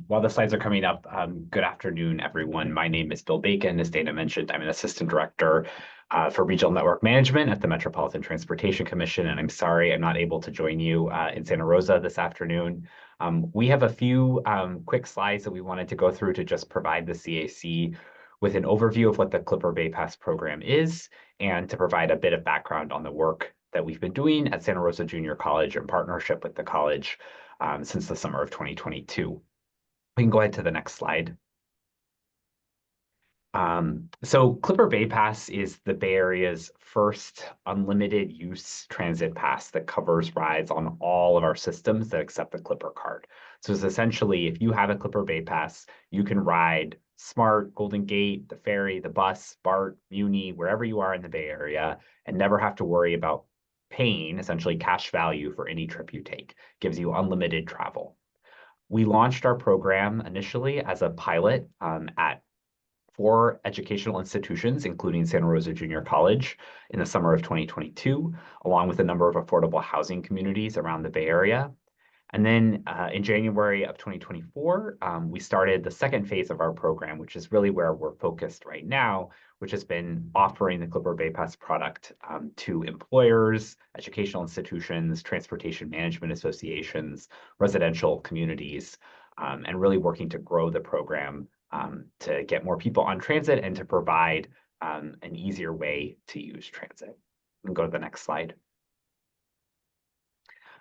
While the slides are coming up, good afternoon, everyone. My name is Bill Bacon. As Dana mentioned, I'm an assistant director for regional network management at the Metropolitan Transportation Commission, and I'm sorry I'm not able to join you in Santa Rosa this afternoon. We have a few quick slides that we wanted to go through to just provide the CAC with an overview of what the Clipper BayPass program is and to provide a bit of background on the work that we've been doing at Santa Rosa Junior College in partnership with the college since the summer of 2022. We can go ahead to the next slide. So Clipper BayPass is the Bay Area's first unlimited use transit pass that covers rides on all of our systems that accept the Clipper card. So it's essentially, if you have a Clipper BayPass, you can ride SMART, Golden Gate, the ferry, the bus, BART, Muni, wherever you are in the Bay Area, and never have to worry about paying essentially cash value for any trip you take. Gives you unlimited travel. We launched our program initially as a pilot at 4 educational institutions, including Santa Rosa Junior College in the summer of 2022, along with a number of affordable housing communities around the Bay Area. And then in January of 2024, we started the second phase of our program, which is really where we're focused right now, which has been offering the Clipper BayPass product to employers, educational institutions, transportation management associations, residential communities, and really working to grow the program to get more people on transit and to provide an easier way to use transit. We can go to the next slide.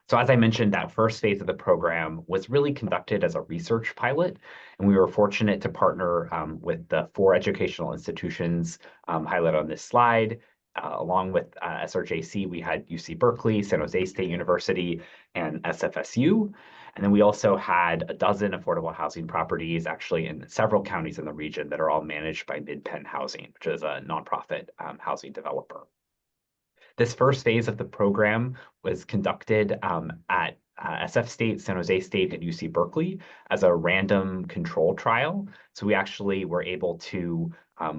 So as I mentioned, that first phase of the program was really conducted as a research pilot, and we were fortunate to partner with the 4 educational institutions highlighted on this slide. Along with SRJC, we had UC Berkeley, San Jose State University, and SFSU. And then we also had a dozen affordable housing properties actually in several counties in the region that are all managed by Mid-Penn Housing, which is a nonprofit housing developer. This first phase of the program was conducted at SF State, San Jose State, and UC Berkeley as a random control trial. So we actually were able to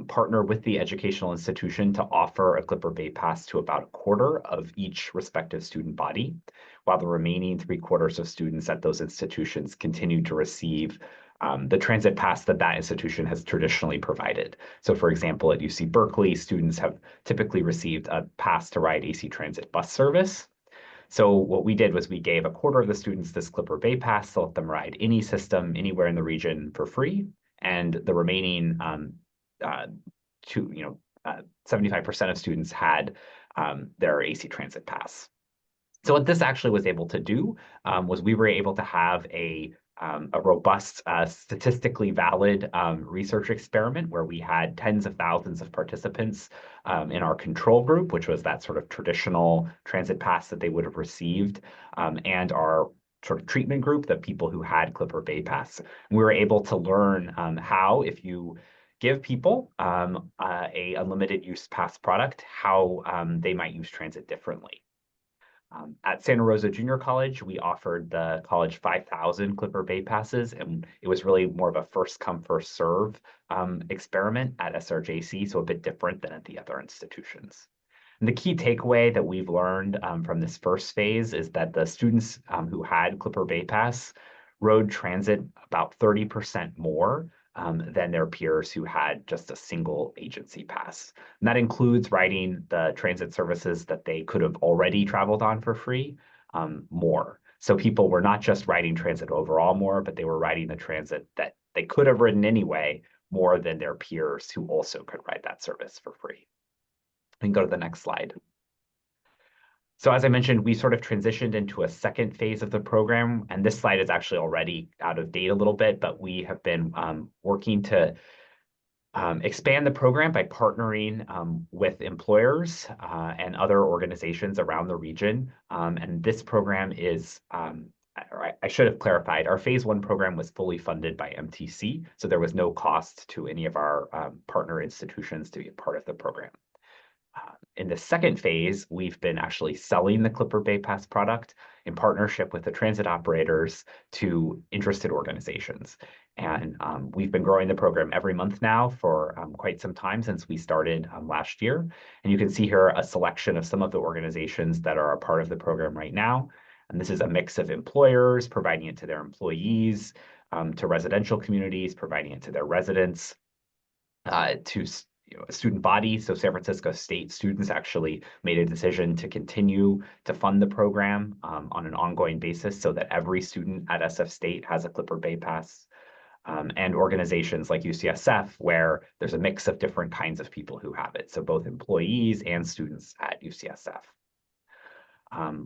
partner with the educational institution to offer a Clipper BayPass to about a quarter of each respective student body, while the remaining 3/4 of students at those institutions continued to receive the transit pass that that institution has traditionally provided. So for example, at UC Berkeley, students have typically received a pass to ride AC Transit bus service. So what we did was we gave a quarter of the students this Clipper BayPass to let them ride any system anywhere in the region for free. And the remaining 75% of students had their AC Transit pass. So what this actually was able to do was we were able to have a robust, statistically valid research experiment where we had tens of thousands of participants in our control group, which was that sort of traditional transit pass that they would have received, and our sort of treatment group, the people who had Clipper BayPass. We were able to learn how, if you give people a unlimited use pass product, how they might use transit differently. At Santa Rosa Junior College, we offered the college 5,000 Clipper Bay passes, and it was really more of a first come, first serve experiment at SRJC, so a bit different than at the other institutions. And the key takeaway that we've learned from this first phase is that the students who had Clipper Bay Pass rode transit about 30% more than their peers who had just a single agency pass. And that includes riding the transit services that they could have already traveled on for free more. So people were not just riding transit overall more, but they were riding the transit that they could have ridden anyway more than their peers who also could ride that service for free. We can go to the next slide. So as I mentioned, we sort of transitioned into a second phase of the program, and this slide is actually already out of date a little bit, but we have been working to expand the program by partnering with employers and other organizations around the region. And this program is, I should have clarified, our phase 1 program was fully funded by MTC, so there was no cost to any of our partner institutions to be a part of the program. In the second phase, we've been actually selling the Clipper Bay Pass product in partnership with the transit operators to interested organizations. And we've been growing the program every month now for quite some time since we started last year. And you can see here a selection of some of the organizations that are a part of the program right now. And this is a mix of employers providing it to their employees, to residential communities, providing it to their residents, to a student body. So San Francisco State students actually made a decision to continue to fund the program on an ongoing basis so that every student at SF State has a Clipper Bay Pass. And organizations like UCSF, where there's a mix of different kinds of people who have it. So both employees and students at UCSF.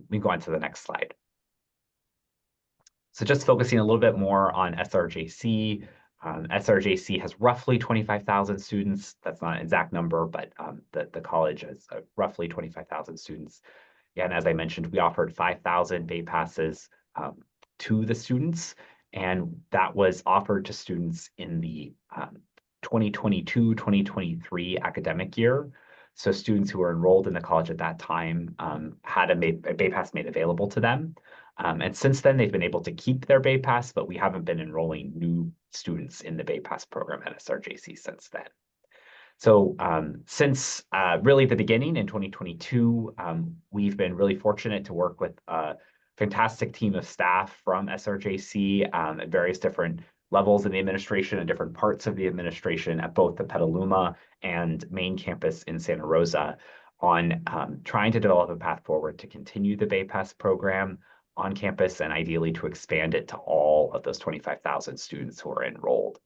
We can go on to the next slide. So just focusing a little bit more on SRJC. SRJC has roughly 25,000 students. That's not an exact number, but the college has roughly 25,000 students. And as I mentioned, we offered 5,000 Bay Passes to the students, and that was offered to students in the 2022-2023 academic year. So students who were enrolled in the college at that time had a Bay Pass made available to them. And since then, they've been able to keep their Bay Pass, but we haven't been enrolling new students in the Bay Pass program at SRJC since then. So since really the beginning in 2022, we've been really fortunate to work with a fantastic team of staff from SRJC at various different levels in the administration and different parts of the administration at both the Petaluma and main campus in Santa Rosa on trying to develop a path forward to continue the Bay Pass program on campus and ideally to expand it to all of those 25,000 students who are enrolled.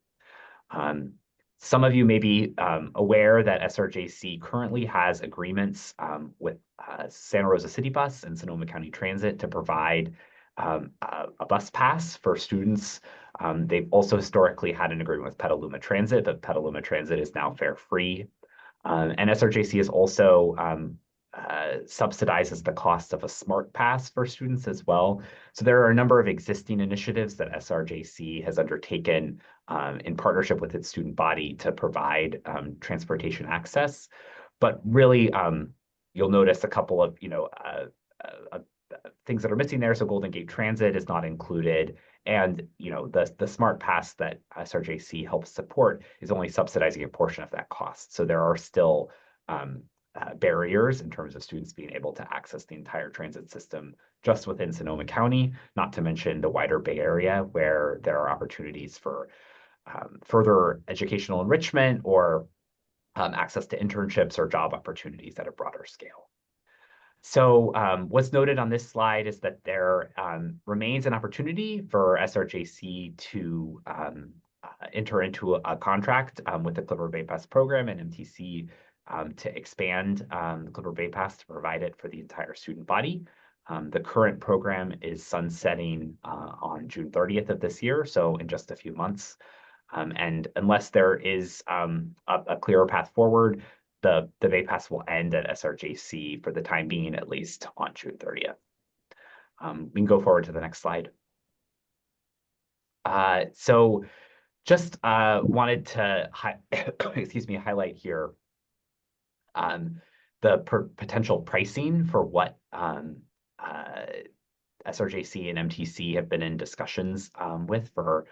Some of you may be aware that SRJC currently has agreements with Santa Rosa City Bus and Sonoma County Transit to provide a bus pass for students. They've also historically had an agreement with Petaluma Transit, but Petaluma Transit is now fare free. And SRJC is also subsidizes the cost of a smart pass for students as well. So there are a number of existing initiatives that SRJC has undertaken in partnership with its student body to provide transportation access. But really, you'll notice a couple of things that are missing there. So Golden Gate Transit is not included. And the smart pass that SRJC helps support is only subsidizing a portion of that cost. So there are still barriers in terms of students being able to access the entire transit system just within Sonoma County, not to mention the wider Bay Area where there are opportunities for further educational enrichment or access to internships or job opportunities at a broader scale. So what's noted on this slide is that there remains an opportunity for SRJC to enter into a contract with the Clipper Bay Pass program and MTC to expand the Clipper Bay Pass to provide it for the entire student body. The current program is sunsetting on June 30th of this year, so in just a few months. And unless there is a clearer path forward, the Bay Pass will end at SRJC for the time being, at least on June 30th. We can go forward to the next slide. So just wanted to highlight here the potential pricing for what SRJC and MTC have been in discussions with for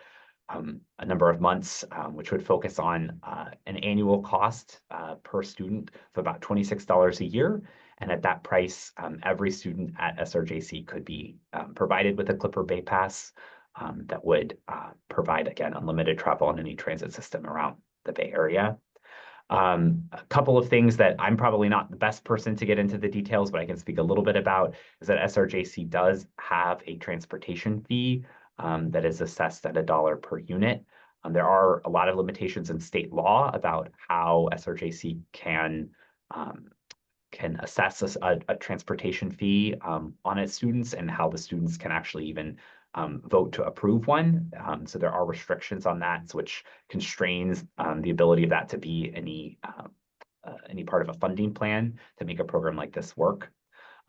a number of months, which would focus on an annual cost per student of about $26 a year. And at that price, every student at SRJC could be provided with a Clipper BayPass that would provide, again, unlimited travel on any transit system around the Bay Area. A couple of things that I'm probably not the best person to get into the details, but I can speak a little bit about is that SRJC does have a transportation fee that is assessed at $1 per unit. There are a lot of limitations in state law about how SRJC can assess a transportation fee on its students and how the students can actually even vote to approve one. So there are restrictions on that, which constrains the ability of that to be any part of a funding plan to make a program like this work.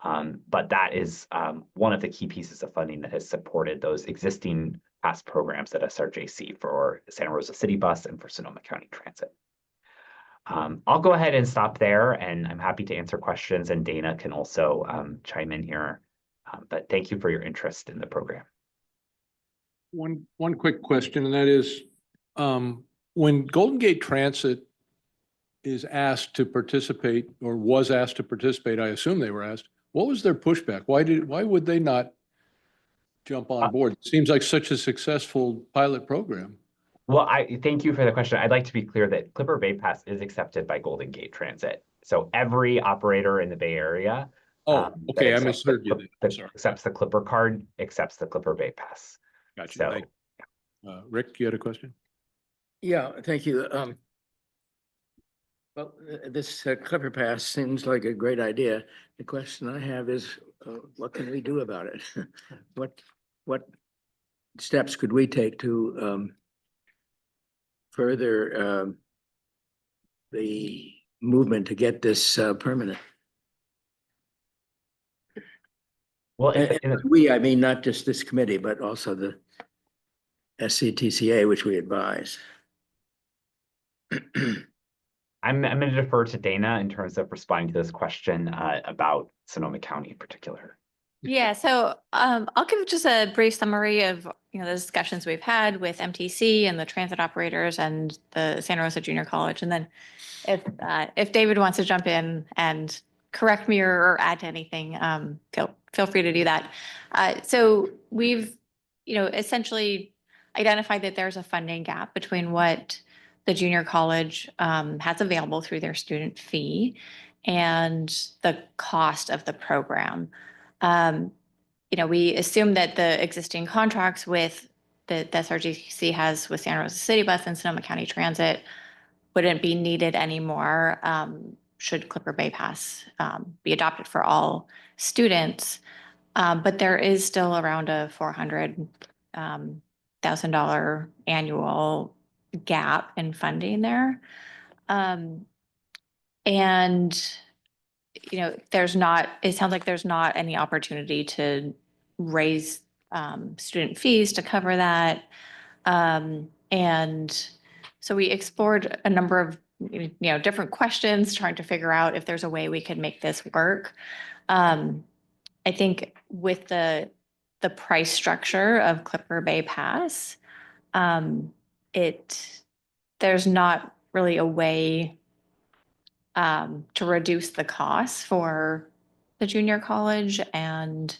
But that is one of the key pieces of funding that has supported those existing past programs at SRJC for Santa Rosa City Bus and for Sonoma County Transit. I'll go ahead and stop there, and I'm happy to answer questions, and Dana can also chime in here. But thank you for your interest in the program. One quick question, and that is, when Golden Gate Transit is asked to participate or was asked to participate, I assume they were asked, what was their pushback? Why would they not jump on board? It seems like such a successful pilot program. Well, I thank you for the question. I'd like to be clear that Clipper BayPass is accepted by Golden Gate Transit. So every operator in the Bay Area okay, I misheard you. Accepts the Clipper card, accepts the Clipper BayPass. Gotcha. So, Thank you. Rick, you had a question? Yeah, thank you. Well, this Clipper Pass seems like a great idea. The question I have is, what can we do about it? What steps could we take to further the movement to get this permanent? Well, I mean, not just this committee, but also the SCTCA, which we advise. I'm going to defer to Dana in terms of responding to this question about Sonoma County in particular. Yeah, so I'll give just a brief summary of the discussions we've had with MTC and the transit operators and the Santa Rosa Junior College, and then if David wants to jump in and correct me or add to anything, feel free to do that. So we've essentially identified that there's a funding gap between what the junior college has available through their student fee and the cost of the program. We assume that the existing contracts with the SRJC has with Santa Rosa City Bus and Sonoma County Transit wouldn't be needed anymore should Clipper BayPass be adopted for all students. But there is still around a $400,000 annual gap in funding there. And it sounds like there's not any opportunity to raise student fees to cover that. And so we explored a number of different questions, trying to figure out if there's a way we could make this work. I think with the price structure of Clipper BayPass, there's not really a way to reduce the costs for the junior college. And,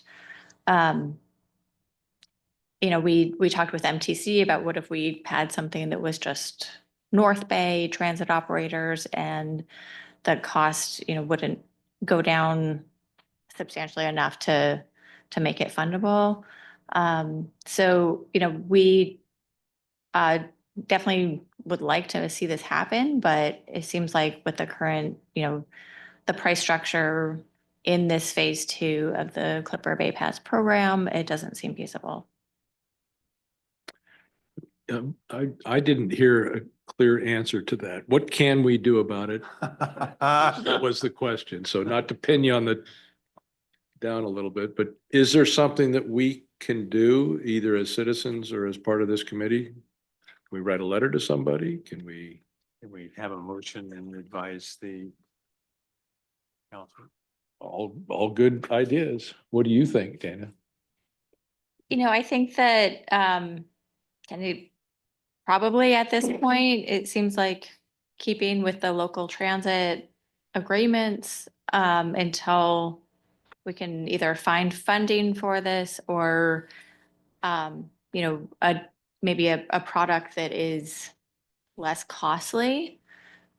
we talked with MTC about what if we had something that was just North Bay transit operators and the cost, wouldn't go down substantially enough to make it fundable. So, we definitely would like to see this happen, but it seems like with the current, the price structure in this phase 2 of the Clipper BayPass program, it doesn't seem feasible. I didn't hear a clear answer to that. What can we do about it? That was the question. So not to pin you down a little bit, but is there something that we can do either as citizens or as part of this committee? Can we write a letter to somebody? Can we have a motion and advise the council? All good ideas. What do you think, Dana? I think that probably at this point, it seems like keeping with the local transit agreements until we can either find funding for this or maybe a product that is less costly.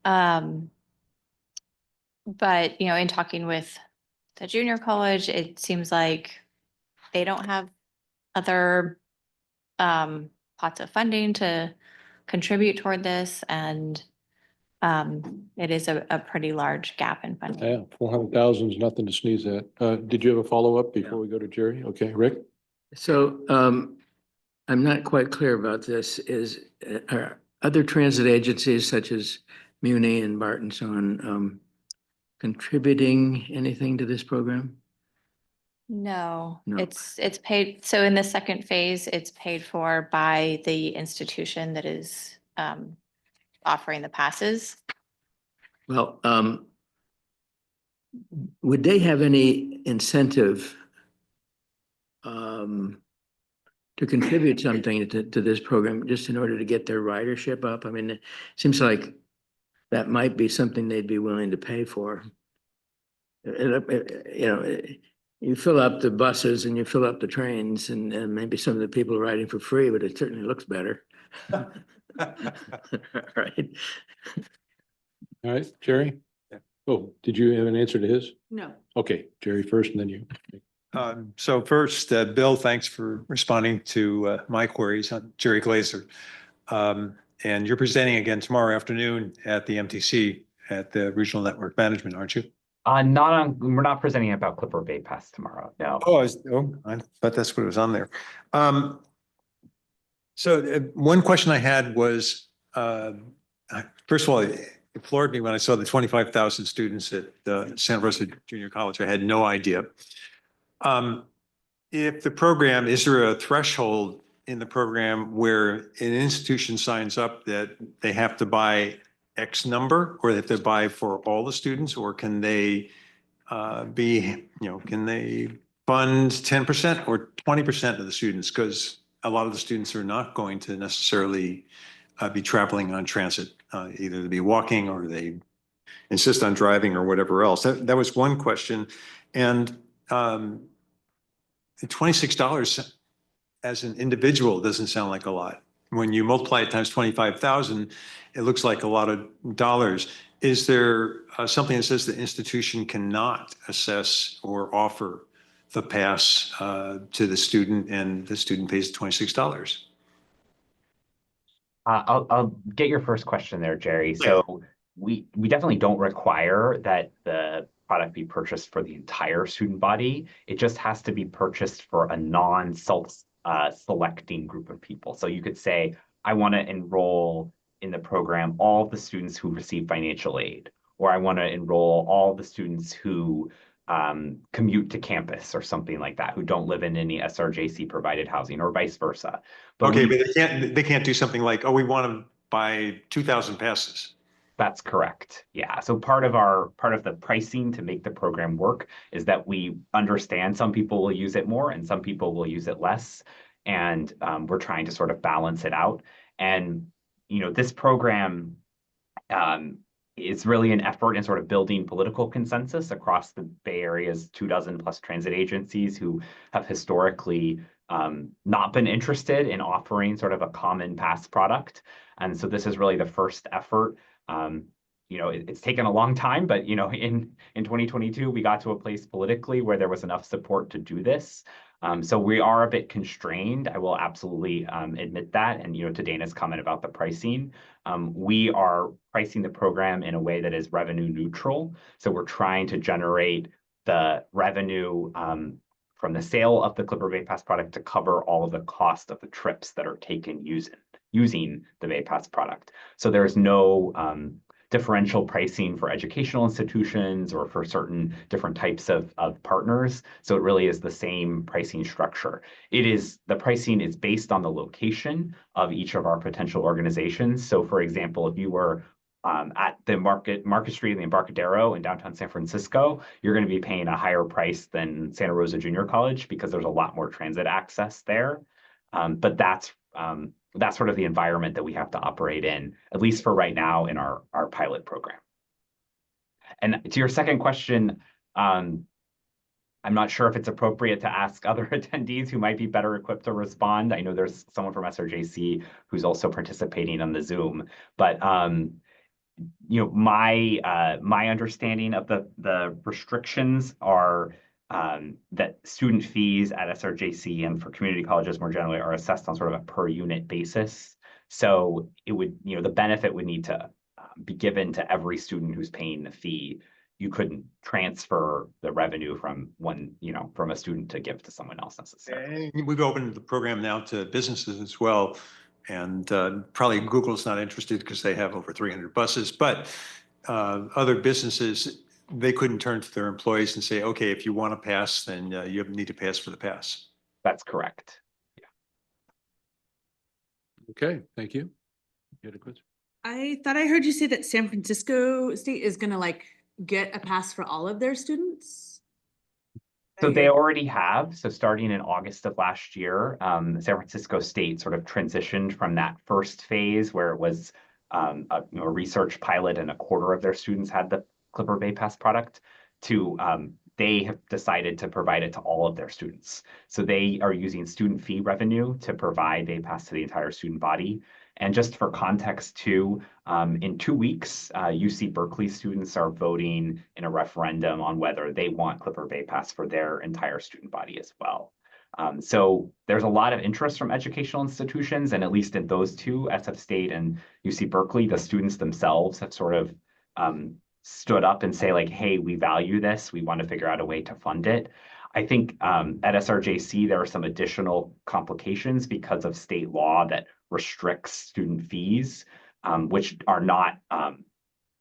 But in talking with the junior college, it seems like they don't have other pots of funding to contribute toward this, and it is a pretty large gap in funding. Yeah, 400,000 is nothing to sneeze at. Did you have a follow-up before we go to Jerry? Okay, Rick? So I'm not quite clear about this. Are other transit agencies such as Muni and BART and so on contributing anything to this program? No, No. it's paid. So in the second phase, it's paid for by the institution that is offering the passes. Well, would they have any incentive to contribute something to this program just in order to get their ridership up? I mean, it seems like that might be something they'd be willing to pay for. You fill up the buses and you fill up the trains and maybe some of the people are riding for free, but it certainly looks better. Right. All right, Jerry? Oh, did you have an answer to his? No. Okay, Jerry first and then you. So first, Bill, thanks for responding to my queries on Jerry Glazer. And you're presenting again tomorrow afternoon at the MTC at the Regional Network Management, aren't you? We're not presenting about Clipper BayPass tomorrow, no. I thought that's what was on there. So one question I had was, first of all, it floored me when I saw the 25,000 students at Santa Rosa Junior College. I had no idea. If the program, is there a threshold in the program where an institution signs up that they have to buy X number, or they have to buy for all the students, or can they can they fund 10% or 20% of the students? Because a lot of the students are not going to necessarily be traveling on transit, either to be walking or they insist on driving or whatever else. That was one question. And $26 as an individual doesn't sound like a lot. When you multiply it times 25,000, it looks like a lot of dollars. Is there something that says the institution cannot assess or offer the pass to the student and the student pays $26? I'll get your first question there, Jerry. So we definitely don't require that the product be purchased for the entire student body. It just has to be purchased for a non-selecting group of people. So you could say, I want to enroll in the program all the students who receive financial aid, or I want to enroll all the students who commute to campus or something like that, who don't live in any SRJC provided housing, or vice versa. But they can't do something like, oh, we want to buy 2,000 passes. That's correct. Yeah. So part of the pricing to make the program work is that we understand some people will use it more and some people will use it less. And we're trying to sort of balance it out. And, this program is really an effort in sort of building political consensus across the Bay Area's 24+ transit agencies who have historically not been interested in offering sort of a common pass product. And so this is really the first effort. It's taken a long time, but in 2022, we got to a place politically where there was enough support to do this. So we are a bit constrained. I will absolutely admit that. And to Dana's comment about the pricing, we are pricing the program in a way that is revenue neutral. So we're trying to generate the revenue from the sale of the Clipper BayPass product to cover all of the cost of the trips that are taken using the BayPass product. So there's no differential pricing for educational institutions or for certain different types of partners. So it really is the same pricing structure. The pricing is based on the location of each of our potential organizations. So for example, if you were at the Market Street and the Embarcadero in downtown San Francisco, you're going to be paying a higher price than Santa Rosa Junior College because there's a lot more transit access there. But that's sort of the environment that we have to operate in, at least for right now in our pilot program. And to your second question, I'm not sure if it's appropriate to ask other attendees who might be better equipped to respond. I know there's someone from SRJC who's also participating on the Zoom, but my understanding of the restrictions are that student fees at SRJC and for community colleges more generally are assessed on sort of a per unit basis. So it would, the benefit would need to be given to every student who's paying the fee. You couldn't transfer the revenue from from a student to give to someone else necessarily. And we've opened the program now to businesses as well. And probably Google's not interested because they have over 300 buses, but other businesses, they couldn't turn to their employees and say, okay, if you want to pass, then you need to pass for the pass. That's correct. Okay, thank you. You had a question? I thought I heard you say that San Francisco State is gonna like get a pass for all of their students? So they already have. So starting in August of last year, San Francisco State sort of transitioned from that first phase where it was a research pilot and a quarter of their students had the Clipper BayPass product to they have decided to provide it to all of their students. So they are using student fee revenue to provide BayPass to the entire student body. And just for context too, in 2 weeks, UC Berkeley students are voting in a referendum on whether they want Clipper BayPass for their entire student body as well. So there's a lot of interest from educational institutions, and at least in those two, SF State and UC Berkeley, the students themselves have sort of stood up and say like, hey, we value this. We want to figure out a way to fund it. I think at SRJC, there are some additional complications because of state law that restricts student fees, which are not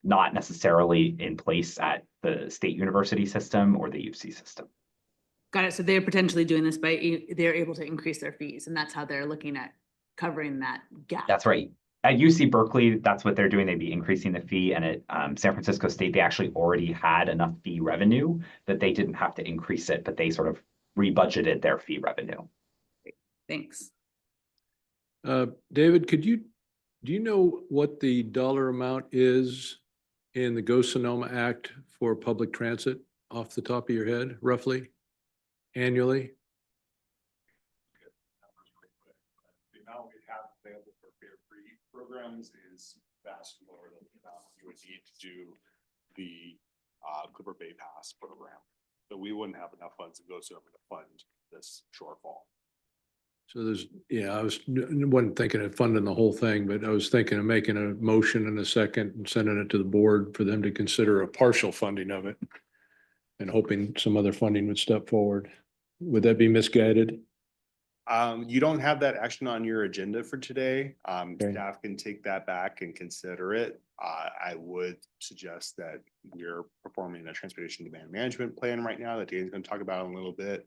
necessarily in place at the state university system or the UC system. Got it. So they're potentially doing this by, they're able to increase their fees and that's how they're looking at covering that gap. That's right. At UC Berkeley, that's what they're doing. They'd be increasing the fee. And at San Francisco State, they actually already had enough fee revenue that they didn't have to increase it, but they sort of rebudgeted their fee revenue. Thanks. David, do you know what the dollar amount is in the Go Sonoma Act for public transit off the top of your head, roughly, annually? The amount we have available for fare-free programs is vastly lower than the amount you would need to do the Clipper BayPass program. So we wouldn't have enough funds to go to fund this shortfall. So I wasn't thinking of funding the whole thing, but I was thinking of making a motion in a second and sending it to the board for them to consider a partial funding of it and hoping some other funding would step forward. Would that be misguided? You don't have that action on your agenda for today. Staff can take that back and consider it. I would suggest that we're performing a transportation demand management plan right now that Dan's going to talk about in a little bit.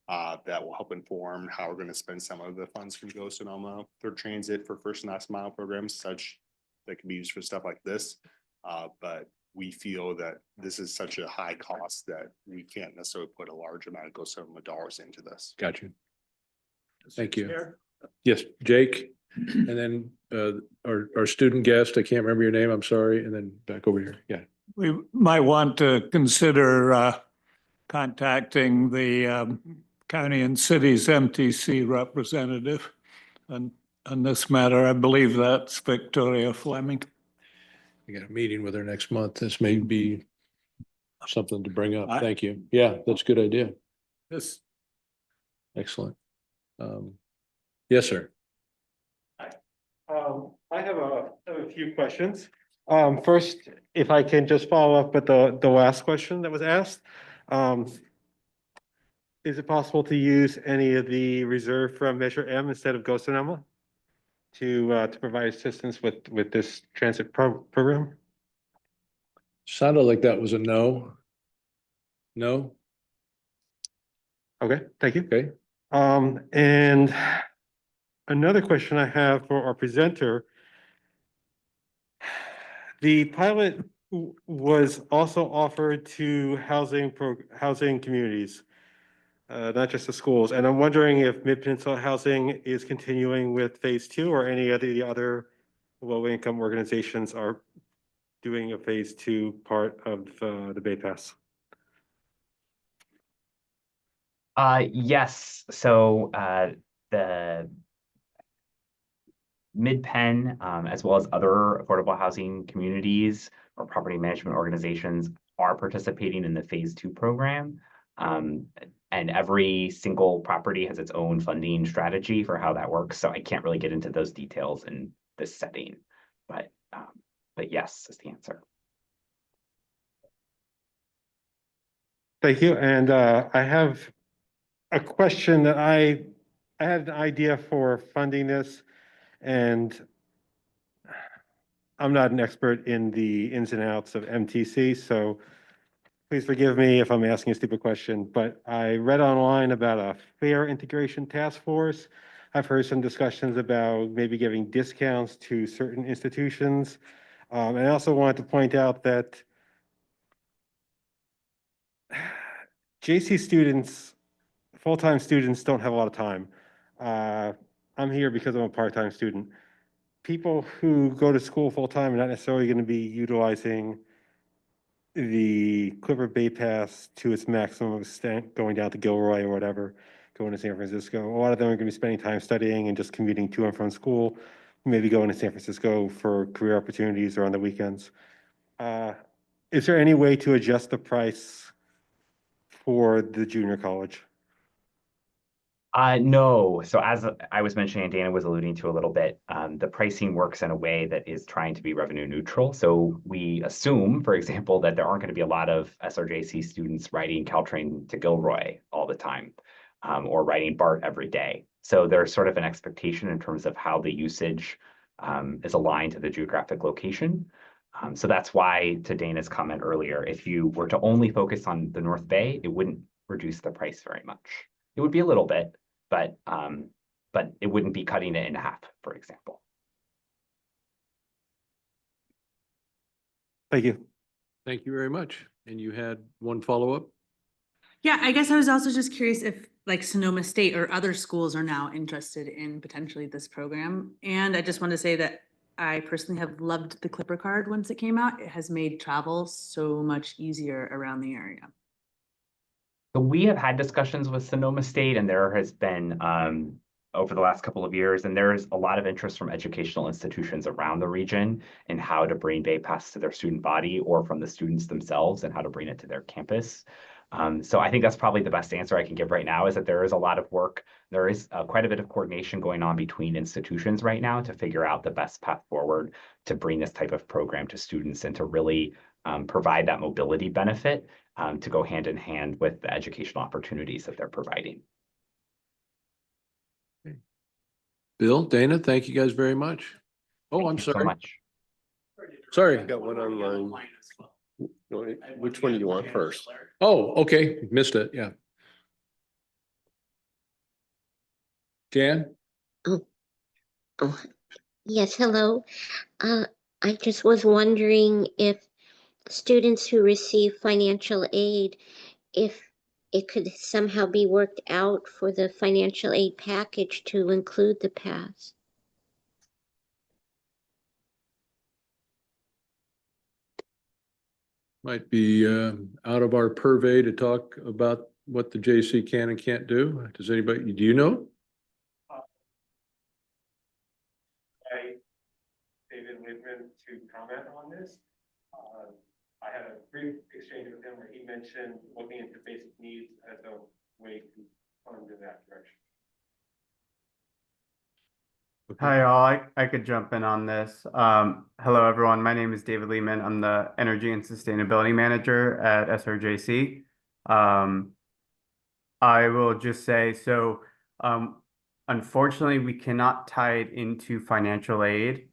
That will help inform how we're going to spend some of the funds from Go Sonoma for transit for first and last mile programs such that can be used for stuff like this. But we feel that this is such a high cost that we can't necessarily put a large amount of Go Sonoma dollars into this. Got you. Thank you. Yes, Jake, and then our student guest, I can't remember your name, I'm sorry, and then back over here. Yeah. We might want to consider contacting the county and city's MTC representative on this matter. I believe that's Victoria Fleming. We got a meeting with her next month. This may be something to bring up. Thank you. Yeah, that's a good idea. Yes. Excellent. Yes, sir. I have a few questions. First, if I can just follow up with the last question that was asked. Is it possible to use any of the reserve from Measure M instead of Go Sonoma to provide assistance with this transit program? Sounded like that was a no. No? Okay, thank you. Okay. And another question I have for our presenter. The pilot was also offered to housing communities, not just the schools. And I'm wondering if Mid-Peninsula Housing is continuing with phase 2 or any of the other low-income organizations are doing a phase 2 part of the BayPass. Yes, so the Mid-Penn, as well as other affordable housing communities or property management organizations are participating in the phase 2 program. And every single property has its own funding strategy for how that works. So I can't really get into those details in this setting, but yes is the answer. Thank you. And I have a question that I had an idea for funding this, and I'm not an expert in the ins and outs of MTC, so please forgive me if I'm asking a stupid question, but I read online about a fare integration task force. I've heard some discussions about maybe giving discounts to certain institutions. And I also wanted to point out that JC students, full-time students don't have a lot of time. I'm here because I'm a part-time student. People who go to school full-time are not necessarily going to be utilizing the Clipper BayPass to its maximum extent, going down to Gilroy or whatever, going to San Francisco. A lot of them are going to be spending time studying and just commuting to and from school, maybe going to San Francisco for career opportunities or on the weekends. Is there any way to adjust the price for the junior college? No. So as I was mentioning, and Dana was alluding to a little bit, the pricing works in a way that is trying to be revenue neutral. So we assume, for example, that there aren't going to be a lot of SRJC students riding Caltrain to Gilroy all the time, or riding BART every day. So there's sort of an expectation in terms of how the usage is aligned to the geographic location. So that's why, to Dana's comment earlier, if you were to only focus on the North Bay, it wouldn't reduce the price very much. It would be a little bit, but it wouldn't be cutting it in half, for example. Thank you. Thank you very much. And you had one follow-up? Yeah, I guess I was also just curious if like Sonoma State or other schools are now interested in potentially this program. And I just want to say that I personally have loved the Clipper card once it came out. It has made travel so much easier around the area. So we have had discussions with Sonoma State, and there has been over the last couple of years, and there's a lot of interest from educational institutions around the region in how to bring BayPass to their student body or from the students themselves and how to bring it to their campus. So I think that's probably the best answer I can give right now, is that there is a lot of work. There is quite a bit of coordination going on between institutions right now to figure out the best path forward to bring this type of program to students and to really provide that mobility benefit to go hand in hand with the educational opportunities that they're providing. Bill, Dana, thank you guys very much. Oh, I'm sorry. So much. Sorry. I got one online. Which one do you want first? Oh, okay. Missed it. Yeah. Jan? Oh, yes, hello. I just was wondering if students who receive financial aid, if it could somehow be worked out for the financial aid package to include the pass. Might be out of our purvey to talk about what the JC can and can't do. Does anybody, do you know? David Whitman to comment on this. I had a brief exchange with him where he mentioned looking into basic needs as a way to fund in that direction. Hi, all. I could jump in on this. Hello, everyone. My name is David Lehman. I'm the Energy and Sustainability Manager at SRJC. I will just say, so unfortunately, we cannot tie it into financial aid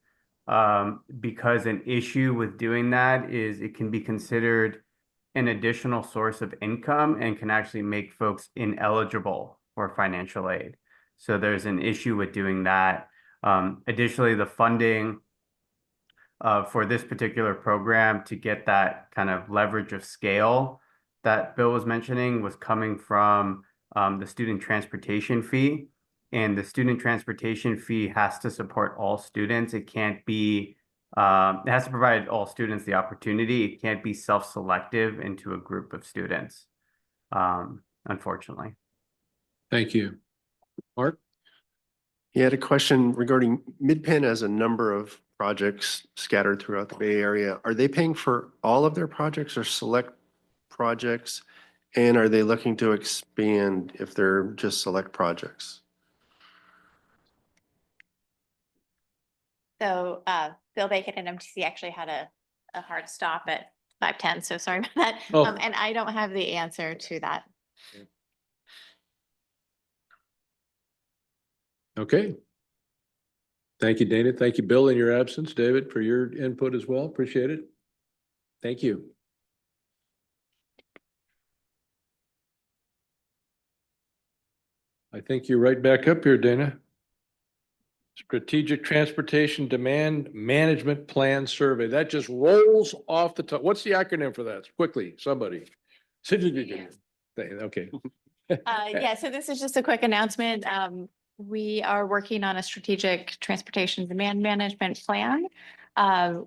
because an issue with doing that is it can be considered an additional source of income and can actually make folks ineligible for financial aid. So there's an issue with doing that. Additionally, the funding for this particular program to get that kind of leverage of scale that Bill was mentioning was coming from the student transportation fee. And the student transportation fee has to support all students. It can't be, it has to provide all students the opportunity. It can't be self-selective into a group of students, unfortunately. Thank you. Mark? You had a question regarding MidPen as a number of projects scattered throughout the Bay Area. Are they paying for all of their projects or select projects? And are they looking to expand if they're just select projects? So Bill Bacon and MTC actually had a hard stop at 5:10, so sorry about that. Oh. And I don't have the answer to that. Okay. Thank you, Dana. Thank you, Bill, in your absence. David, for your input as well. Appreciate it. Thank you. I think you're right back up here, Dana. Strategic Transportation Demand Management Plan Survey. That just rolls off the top. What's the acronym for that? Quickly, somebody. Okay. Yeah, so this is just a quick announcement. We are working on a strategic transportation demand management plan,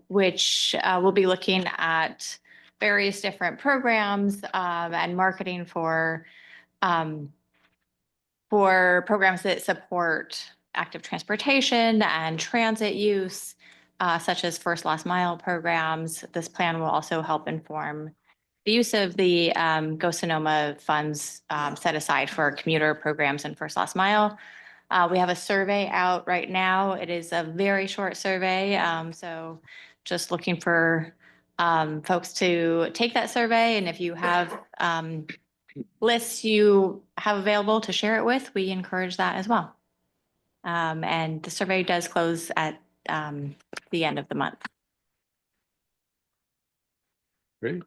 which will be looking at various different programs and marketing for programs that support active transportation and transit use, such as first last mile programs. This plan will also help inform the use of the Go Sonoma funds set aside for commuter programs and first last mile. We have a survey out right now. It is a very short survey. So just looking for folks to take that survey. And if you have lists you have available to share it with, we encourage that as well. And the survey does close at the end of the month. Great.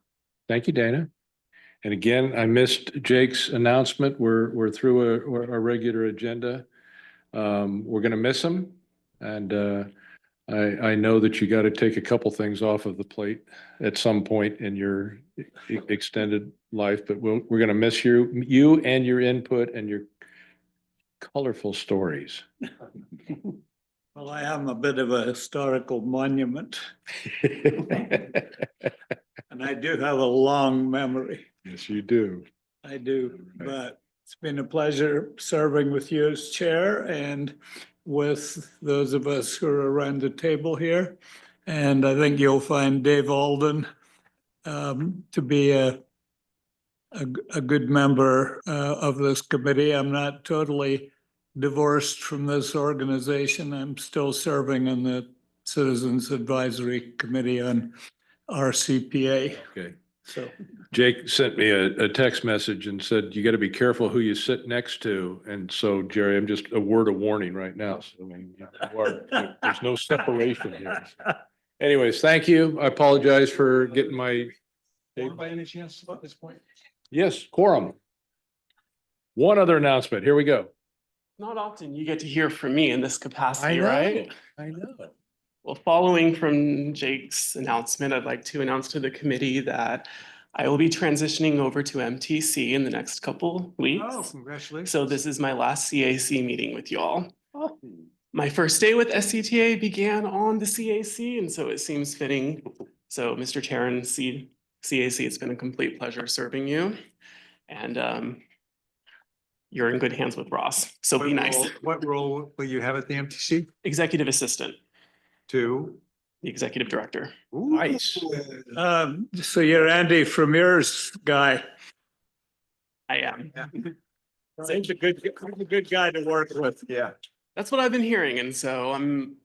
Thank you, Dana. And again, I missed Jake's announcement. We're through a regular agenda. We're going to miss him. And I know that you got to take a couple things off of the plate at some point in your extended life, but we're going to miss you and your input and your colorful stories. Well, I am a bit of a historical monument. And I do have a long memory. Yes, you do. I do, but it's been a pleasure serving with you as chair and with those of us who are around the table here. And I think you'll find Dave Alden to be a good member of this committee. I'm not totally divorced from this organization. I'm still serving on the Citizens Advisory Committee on RCPA. Okay. So Jake sent me a text message and said, you got to be careful who you sit next to. And so, Jerry, I'm just a word of warning right now. So, I mean, there's no separation here. Anyways, thank you. I apologize for getting my. By any chance at this point? Yes, quorum. One other announcement. Here we go. Not often you get to hear from me in this capacity, I know, right? I know. Well, following from Jake's announcement, I'd like to announce to the committee that I will be transitioning over to MTC in the next couple weeks. Oh, congratulations. So this is my last CAC meeting with you all. My first day with SCTA began on the CAC, and so it seems fitting. So Mr. Chair and CAC, it's been a complete pleasure serving you. And you're in good hands with Ross, so be nice. What role will you have at the MTC? Executive assistant To? the executive director. Nice. so you're Andy Premier's guy. I am. He's a good guy to work with. Yeah. That's what I've been hearing. And so I'm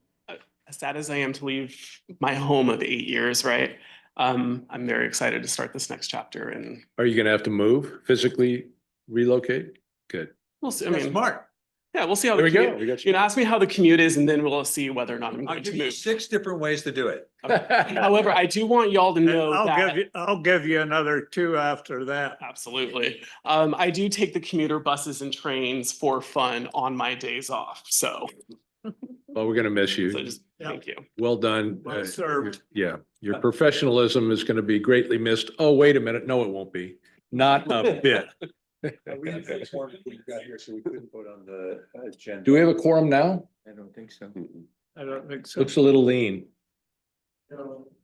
as sad as I am to leave my home of 8 years, right? I'm very excited to start this next chapter. And Are you going to have to move, physically relocate? Good. we'll see. I mean, Smart. yeah, we'll see how There the we go. commute, We got you know, ask me how the commute is, and then we'll see whether or not I'm I'll going to give you move. 6 different ways to do it. However, I do want y'all to know that I'll give you another 2 after that. absolutely. I do take the commuter buses and trains for fun on my days off. So Well, we're going to miss you. So just Thank you. Well done. Well served. Yeah, your professionalism is going to be greatly missed. Oh, wait a minute. No, it won't be. Not a bit. We got here, so we couldn't vote on the agenda. Do we have a quorum now? I don't think so. I don't think so. Looks a little lean.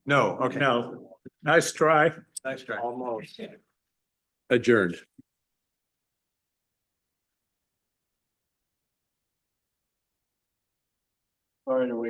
No, okay. No, nice try. Nice try. Almost. Adjourned. All right, are we